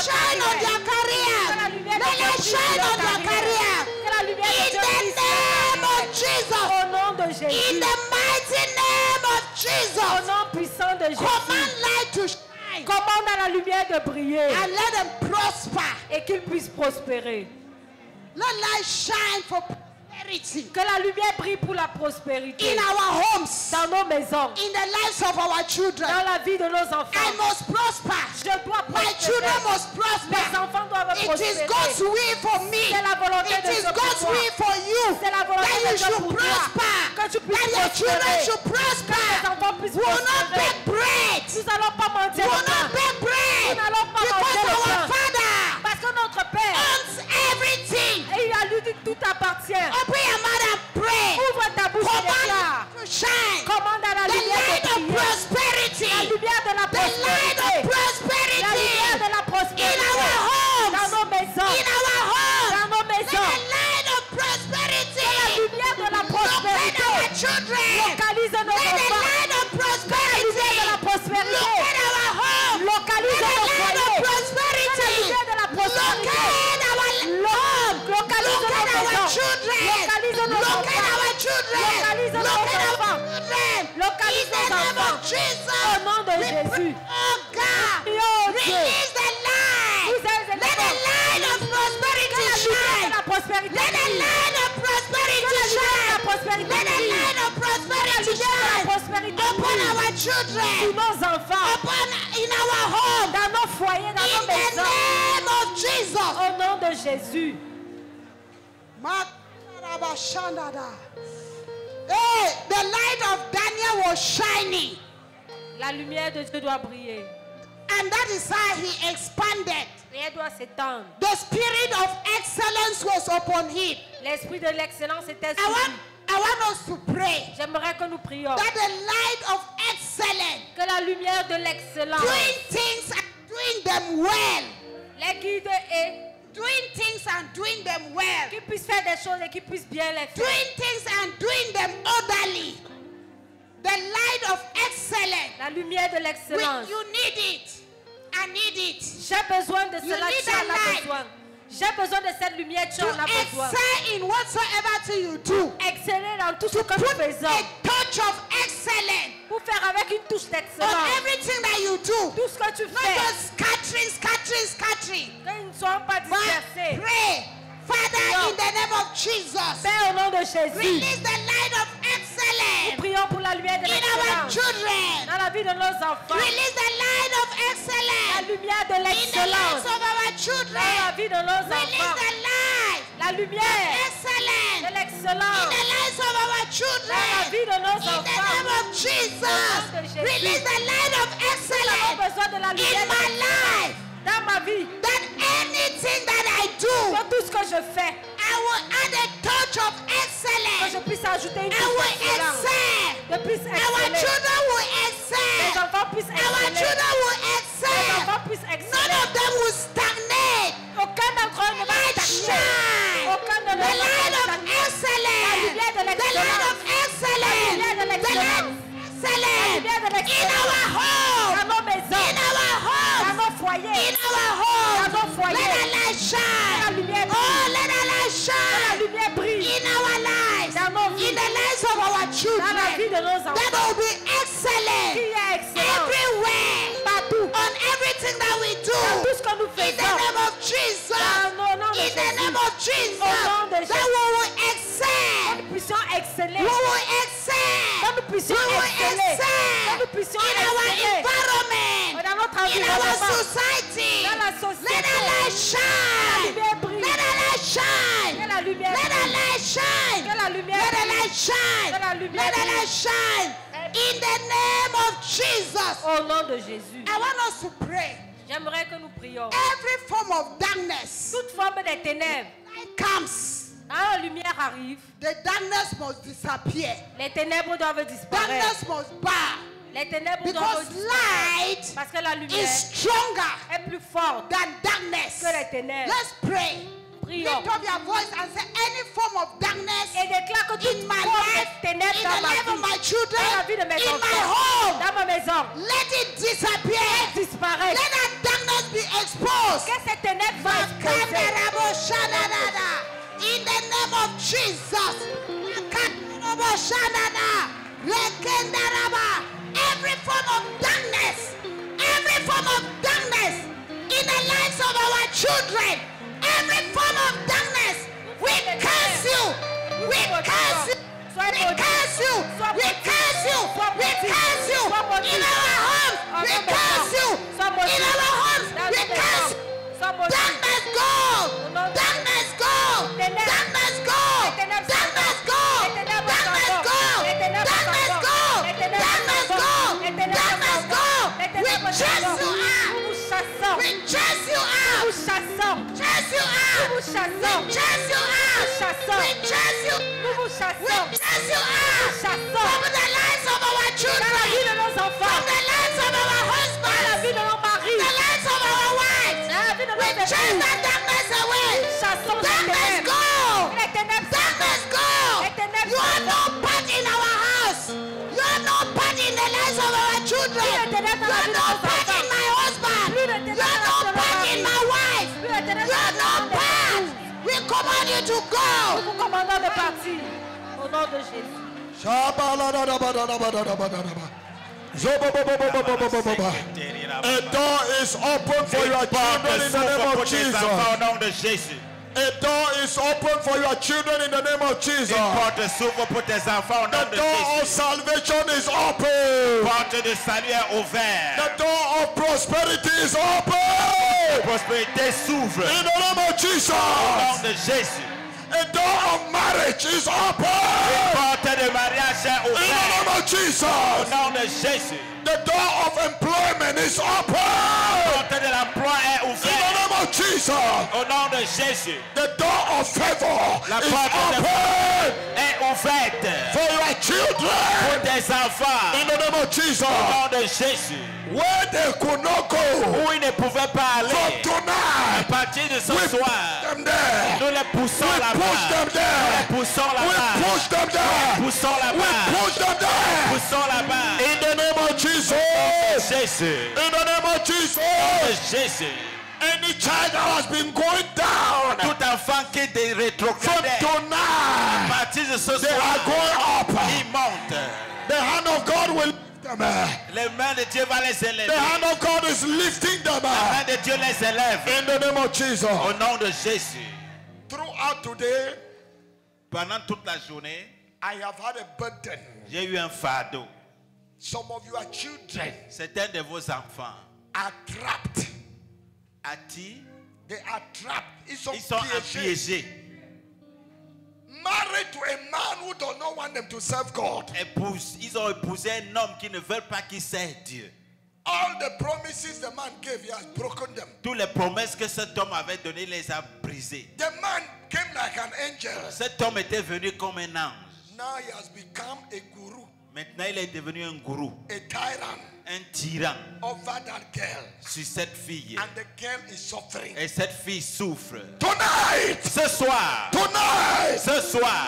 shine on their career. Let light shine on their career. In the name of Jesus. Au nom de In Jésus. the mighty name of Au Jesus. nom puissant de Jésus. Command light to shine. Commande à la lumière de briller And let them prosper. et qu'il puisse prospérer. Let light shine for prosperity. Que la lumière brille pour la prospérité In our homes. dans nos maisons, In the lives of our children. dans la vie de nos I enfants. must prosper. Je dois My children prospérer. must prosper. Mes enfants doivent It is prospérer. God's will for me. C'est la volonté It de is Dieu pour God's moi. will for you. C'est la volonté That de you Dieu should pour toi. prosper. Que tu puisses That your children prospérer. should prosper. Que tes enfants puissent We will not prospérer. beg bread. Nous n'allons pas We mentir will le pain. not beg bread. Nous n'allons pas Because mentir le our pain. Father Parce que notre Père, owns everything. et il a lui dit tout appartient. Open your mouth and pray. Ouvre ta bouche et Command déclare. to shine. Commande à la The lumière light de of briller. prosperity. La lumière de la The light prospérité. of La prosperity. lumière de la In prospérité. our homes. Dans nos maisons. In our homes. Dans nos Let the maisons. light of prosperity. La lumière de la Locate prospérité. our children. Localise nos Let the enfants. light of prosperity. La lumière de la prospérité. Locate our homes. Localise Let the nos light of foyers. prosperity. La lumière de la prospérité. Locate our home. Localise nos Locate our maisons. children. Localise nos Locate enfants. our children. Localise nos Locate our enfants. children. Localise In the nos name enfants. of Jesus. Au nom de We Jésus. pray, oh God. Oh Dieu. Release the light. Vous êtes Let the light of prosperity Que la lumière shine. de la prospérité Let the brille. light of prosperity Que la lumière de la shine. prospérité Let the brille. light of prosperity Que la lumière de la shine prospérité upon brille. our Sur children, nos enfants, upon in our home. dans nos foyers, dans In nos the maisons. name of Jesus. Au nom de Jésus. Hey, the light of Daniel was shining, La lumière de Dieu doit briller. and that is how he expanded. Et elle doit s'étendre. The spirit of excellence was upon him. L'esprit de l'excellence était sur lui. I want us to pray J'aimerais que nous prions. that the light of excellence, Que la lumière de l'excellence doing things and doing them well, les guide et doing things and doing them well, qu'ils puissent faire des choses et qu'ils puissent bien les faire. doing things and doing them orderly. The light of excellence. La lumière de l'excellence. You need it. I need it. J'ai besoin de You cela, need tu en that as light. besoin. J'ai besoin de cette lumière, tu To en as besoin. excel in whatsoever thing you do. Exceller dans tout ce que nous Put faisons. a touch touch of excellence pour faire avec une touche on d'excellence everything that you do. tout ce que tu Not fais. just scattering. Qu'ils ne soient pas But dispersés. pray, Father, in the name of Jesus, Père, au nom de Jésus, release the light of nous excellence prions pour la lumière de in our l'excellence children. dans la vie de nos enfants. Release the light of La excellence lumière de in the l'excellence lives of our dans la children. vie de nos Release enfants. the light La of lumière de excellence in l'excellence the lives of our dans la children. vie de nos In the name enfants. of Jesus, release the light of Nous avons excellence besoin de la lumière in de my l'excellence life. dans ma vie. That anything that I do, Pour tout ce que je fais, I will add a touch of que je excellence. puisse ajouter une I touche will d'excellence. excel. Je puisse Our exceller. children will Les excel. enfants puissent Our exceller. children will Les excel. enfants puissent None exceller. of them will stagnate. Aucun d'entre eux ne va Light stagner. shine. Aucun de The leurs light of enfants stagner. excellence. La lumière de The light l'excellence. of excellence. La lumière de The light l'excellence. of excellence. lumière de In l'excellence. our home. Dans nos maisons, In our dans homes. nos foyers, In our homes. dans nos foyers. Let the light shine. La lumière Oh, brille. let the light La shine. lumière brille In our lives. dans nos In vies, the lives of our dans la vie children. de nos That enfants. will be excellent. Qui est excellent Everywhere. partout, On everything that we dans do. tout ce que nous In the faisons. name of Jesus. Dans le nom de In the Jésus, name of Jesus. Au nom de That Jésus. we will que excel. nous puissions exceller, We will que excel. nous puissions We will exceller, que nous excel. puissions In our exceller environment. dans notre In our environnement, society. dans la Let société. the light La shine. lumière brille, Let the light shine. que la lumière Let the brille, light shine. que la lumière Let the brille. light shine. Que la lumière Let the brille. light shine. In the name of Jesus. Au nom de Jésus, I want us to pray. j'aimerais que nous prions. Every form of darkness Toute forme des ténèbres, light comes. quand la lumière arrive, The darkness must disappear. les ténèbres doivent disparaître. Darkness must bow. Les ténèbres Because doivent disparaître. light Parce que la lumière is stronger est plus forte than darkness. que les ténèbres. Let's pray. Prions. Lift up your voice and say any form of darkness Et déclare que toute in my forme life, de ténèbres in dans the ma life of vie, my children, dans la vie de mes in my enfants, home, dans ma maison, let it disappear. disparaître. Let that darkness be exposed. Que ces ténèbres soient exposées. Makandarabo-shanadada. In the name of Jesus. Makandarabo-shanada. Rekendaraba. Every form of darkness, in the lives of our children, every form of darkness, we curse you. We curse you. We curse you. We curse you. We curse you. In our homes, we curse you. In our homes, we curse you. Darkness go! Darkness go! Darkness go! Darkness go! Darkness go! Darkness go! Darkness go! Darkness go! We chase you out! Nous vous chassons. We chase you out! Nous chassons. Chase you Nous vous out! chassons. We chase you out! chassons. We chase you! Nous vous We chassons. chase you out! Chassons. From the lives of our Dans la vie children! de nos From enfants. the lives of our Dans la husbands! vie de nos maris. The lives of our wives! Dans la vie de We nos chase époux. that darkness away! Chassons les Darkness ténèbres. go! Les ténèbres Darkness go! Les ténèbres You are no part in our house! You are no part in the lives of our children! Plus de ténèbres You dans la are vie de no nos part enfants. in my husband! Plus de You ténèbres are dans no la vie de part nos in maris. my wife! Plus de ténèbres You are dans la no vie de part! nos époux. We command you to go! Nous vous commandons de partir. Au nom de Jésus. A door is open for your children in the name of Jesus. Au nom de Jésus. A door is open for your children in the name of Jesus. Une porte s'ouvre pour tes enfants au nom The de door of Jésus. salvation is open. Porte de salut est ouverte. The door of prosperity is open. Prospérité s'ouvre In the name of au Jesus. nom de Jésus. A door of marriage is open. Porte de mariage est In the ouverte name of au Jesus. nom de Jésus. The door of employment is open. Porte de l'emploi est In the ouverte name of Jesus. au nom de Jésus. The door of favor La is porte de- open Est ouverte for your pour children. tes enfants In the name of Jesus. au nom de Jésus. Where they could not go Où ils ne pouvaient pas from aller. À tonight, partir de ce we soir, push them there. nous les poussons We push là-bas. them there. Poussons We là-bas. push them there. Poussons We là-bas. push them there. Poussons là-bas. In the name of Jesus. Jésus. In the name of Jesus. Jésus. Any child that has been going down Tout enfant qui te from rétrogradait, à tonight, partir de de ce They are soir, going up. ils montent. The hand of God will lift them. Les mains de Dieu vont les élever. The hand of God is lifting them. La main de Dieu les élève. In the name of Jesus. Au nom de Jésus. Throughout today, Pendant toute la journée, I have had a burden. j'ai eu un fardeau. Some of your children Certains de vos enfants, are trapped. They are trapped. ils sont piégés. piégés. Married to a man who does not want them to serve God. Ils ont épousé un homme qui ne veut pas qu'il serve Dieu. All the promises the man gave, he has broken them. Toutes les promesses que cet homme avait données, il les a brisées. The man came like an angel. Cet homme était venu comme un ange. Now he has become a guru, Maintenant, il est devenu un gourou, a tyrant un tyran over that girl. sur cette fille. And the girl is suffering. Et cette fille souffre. Tonight, Ce soir,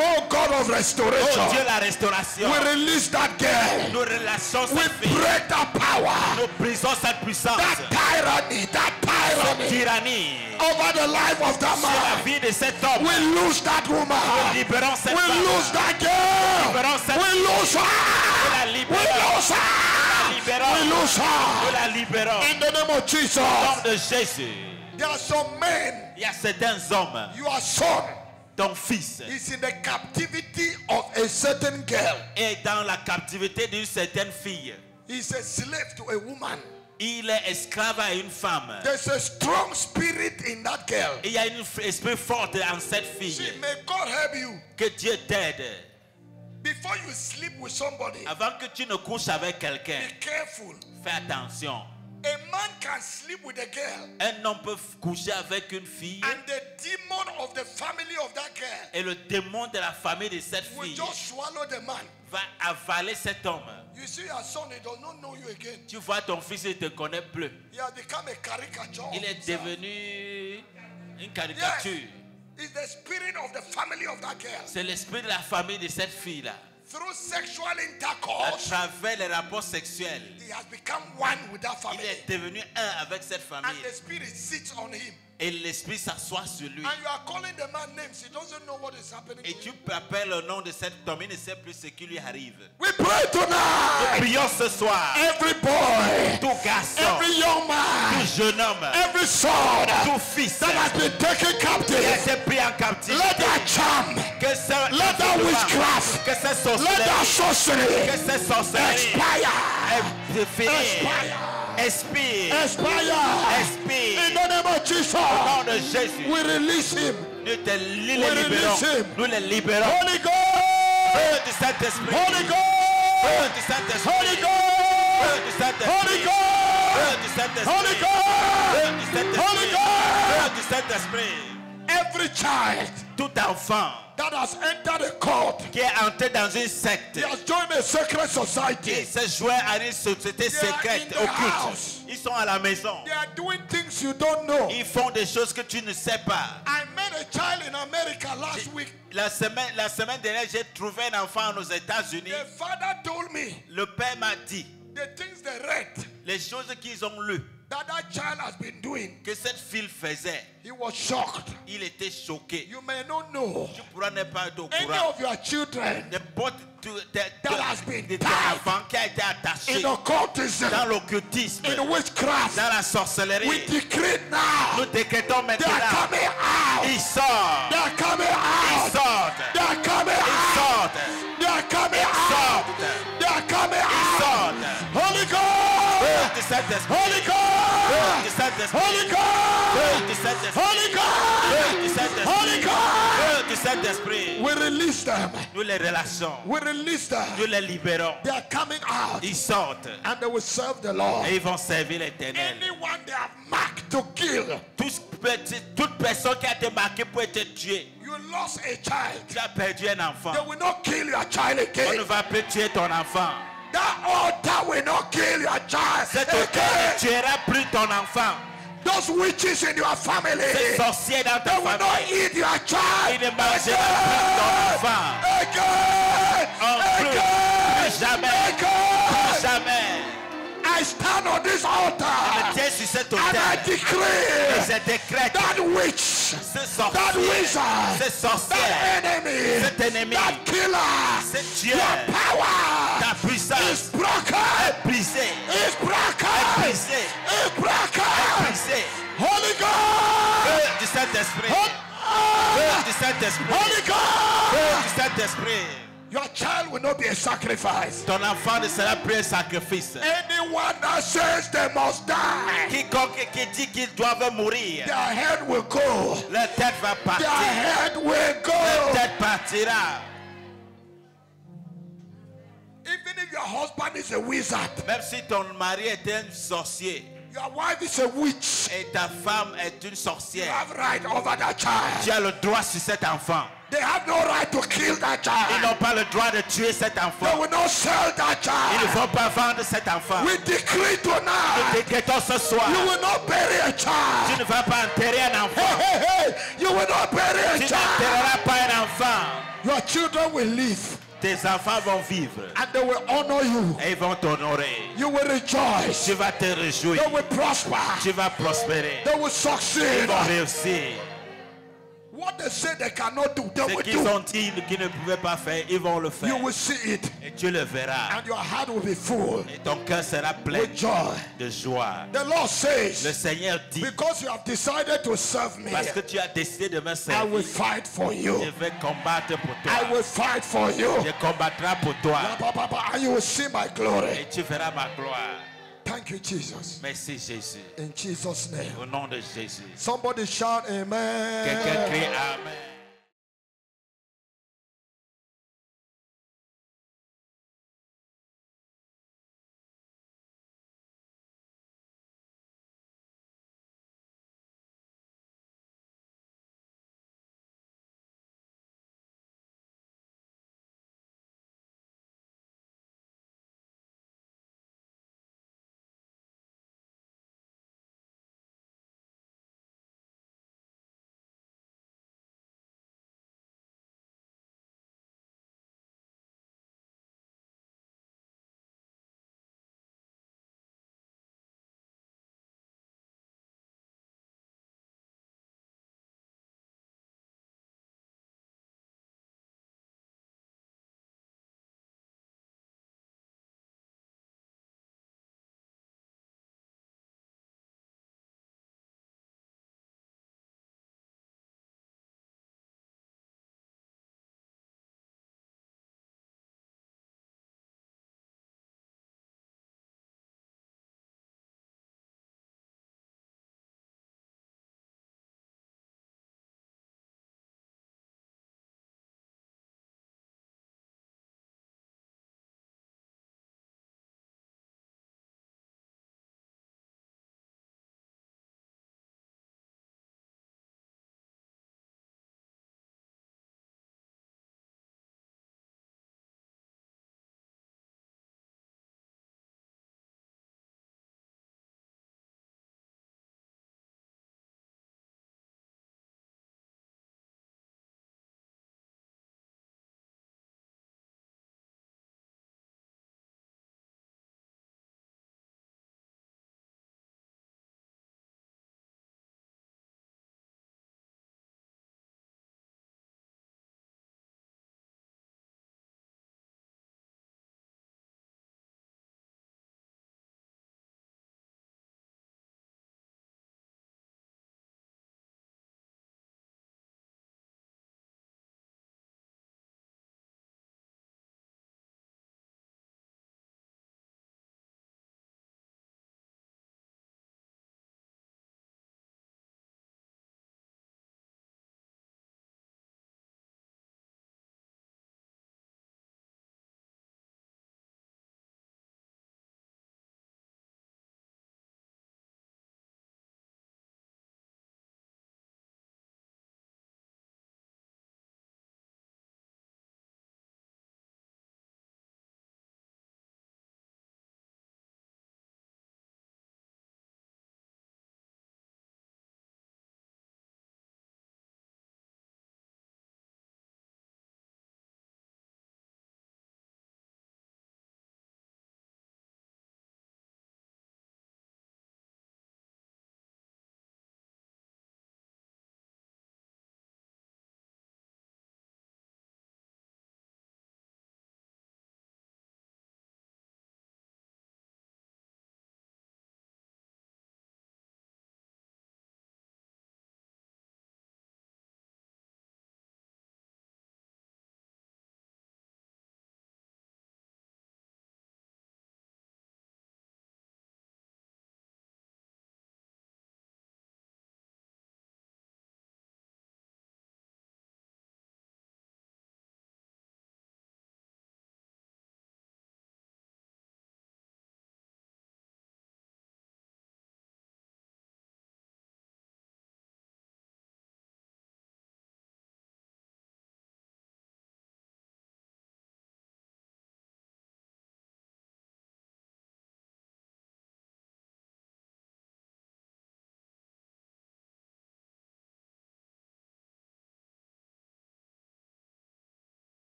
oh God of restoration, oh Dieu la restauration, we release that girl. nous relâchons We cette fille. break that power, Nous brisons cette puissance, that tyranny cette tyrannie over the life of that sur la man. vie de cet homme. We lose that woman. Libérons cette We femme. lose that girl. Libérons cette We fille. lose Nous la her. We libérons. lose her. Libérons. We lose Nous her. la libérons. In the name of Jesus. Au nom de Jésus. There are some men, Il y a certains hommes, your son ton fils is in the captivity of a certain girl. est dans la captivité d'une certaine fille. He's a slave to a woman. Il est esclave à une femme. There's a strong spirit in that girl. Il y a un esprit fort en cette See, fille. may God help you. Que Dieu t'aide. Before you sleep with somebody, Avant que tu ne couches avec quelqu'un, be careful. fais attention. A man can sleep with a girl, Un homme peut coucher avec une fille and the demon of the family of that girl et le démon de la famille de cette will fille just swallow the man. va avaler cet homme. You see, your son, he does not know you again. Tu vois ton fils, il ne te connaît plus. He has become a caricature. Il of est himself. devenu une Yes, caricature. it's the spirit of the family of that girl. C'est l'esprit de la famille de cette fille-là. Through sexual À intercourse, travers les rapports sexuels, he has become one with that il family. est devenu un avec cette And famille. the spirit sits on him. Et l'esprit s'assoit sur lui. And you are calling the man names. He doesn't know what is happening Et to tu him. appelles le nom de cet homme, il ne sait plus ce qui lui arrive. We pray tonight. Prions ce soir. Every boy, Tout garçon, every young man, tout jeune homme, every son tout fils that has been taken qui a captive, été pris en let captivité, that charm, que ce let that witchcraft, que ce let sorcellerie, that sorcery que ce sorcellerie expire. est finie. Expire. Expire. Expire. In the name of Jesus, Au nom de Jésus, we release him. nous te les We libérons. release him. Nous les libérons. Holy Ghost, Feu du Saint-Esprit. Holy Feu Ghost, du Saint-Esprit. Holy Feu Ghost, du Saint-Esprit. Holy Feu Ghost, du Saint-Esprit. Holy Ghost. Feu du Saint-Esprit. Holy Ghost. Feu du Saint-Esprit. Every child Tout enfant that has entered a court, qui est entré dans une secte, he has joined a secret il society. s'est joint à une société They are secrète, in the house. occulte. Ils sont à la maison. They are doing things you don't know. Ils font des choses que tu ne sais pas. I met a child in America last week. La semaine dernière, j'ai trouvé un enfant aux États-Unis. The father told me Le père m'a dit the things they read les choses qu'ils ont lues, that that child has been doing. que cette fille faisait. He was shocked. Il était choqué. You may not know Tu pourras ne pas être au any courant. of your children N'importe that has been de ton tied enfant qui a été attaché in occultism, dans l'occultisme, in witchcraft. dans la sorcellerie. We decree now Nous décrétons they are maintenant. coming out. Ils sortent. They are coming Ils out. sortent. They are coming Ils out. sortent. They are coming out. Sortent. They are coming Ils out. sortent. Holy Feu Ghost. du Saint-Esprit. Holy Feu Ghost. du Saint-Esprit. Holy Feu Ghost. du Saint-Esprit. Holy Feu Ghost. du Saint-Esprit. Holy Ghost. Feu du Saint-Esprit. We release them. Nous les relâchons. We release them. Nous les libérons. They are coming out Ils sortent. and they will serve the Lord. Et ils vont servir l'Éternel. Anyone they have marked to kill, Toute personne qui a été marquée pour être tuée. you lost a child. Tu as perdu un enfant. They will not kill your child On ne again. va plus tuer ton enfant. That altar will not kill your child Cet autel again. ne tuera plus ton enfant. Those witches in your Ces family, sorciers dans ta they will not famille. eat your child Ils ne mangeront plus ton enfant. again. Plus Again. jamais. Again. Plus jamais. I stand on this altar Tiens sur cet and I autel. Et decree je décrète that witch Ce that sorcier, wizard, ce sorcier, that enemy, cet ennemi, that killer, ce Dieu, your power ta puissance is broken. est brisée, Is broken. est brisée, Is est broken. brisée. Holy God. Feu du Saint-Esprit, feu du Saint-Esprit, Holy God. feu du Saint-Esprit. Your child will not be a sacrifice. Ton enfant ne sera plus un sacrifice. Anyone that says they must die, Quiconque qui dit qu'ils doivent mourir, their head will go. leur tête va Their partir. head will Leur go. tête partira. Even if your husband is a wizard, Même si ton mari est un sorcier your wife is a witch, et ta femme est une you sorcière, have right over that child. tu as le droit sur cet enfant. They have no right to kill that Ils child. n'ont pas le droit de tuer cet They enfant. will not sell that Ils ne child. vont pas vendre cet enfant. We decree Nous tonight, décrétons ce soir, you will not bury a tu child. ne vas pas enterrer un enfant. Hey, hey, hey, you will not bury a Tu child. n'enterreras pas un enfant. Your children will live Tes enfants vont vivre and they will honor you. et ils vont t'honorer. You will rejoice. Tu vas te réjouir. They will prosper. Tu vas prospérer. They will Ils succeed. vont réussir. What they say they cannot do, they Ce will qu'ils do. ont dit qu'ils ne pouvaient pas faire, ils vont le faire. You will see it, Et tu le verras. and your heart will be full Et ton cœur sera plein with joy. de joie. The Lord Le says, Seigneur dit, because you have decided to serve me, parce que tu as décidé de me I will servir, fight for je you. vais combattre pour I toi. will fight for you. Je combattrai pour toi. And you will see my glory. Et tu verras ma gloire. Thank you, Jesus. Merci Jésus. In Jesus' name. Au nom de Jésus. Somebody shout Quelqu'un amen. crie Amen.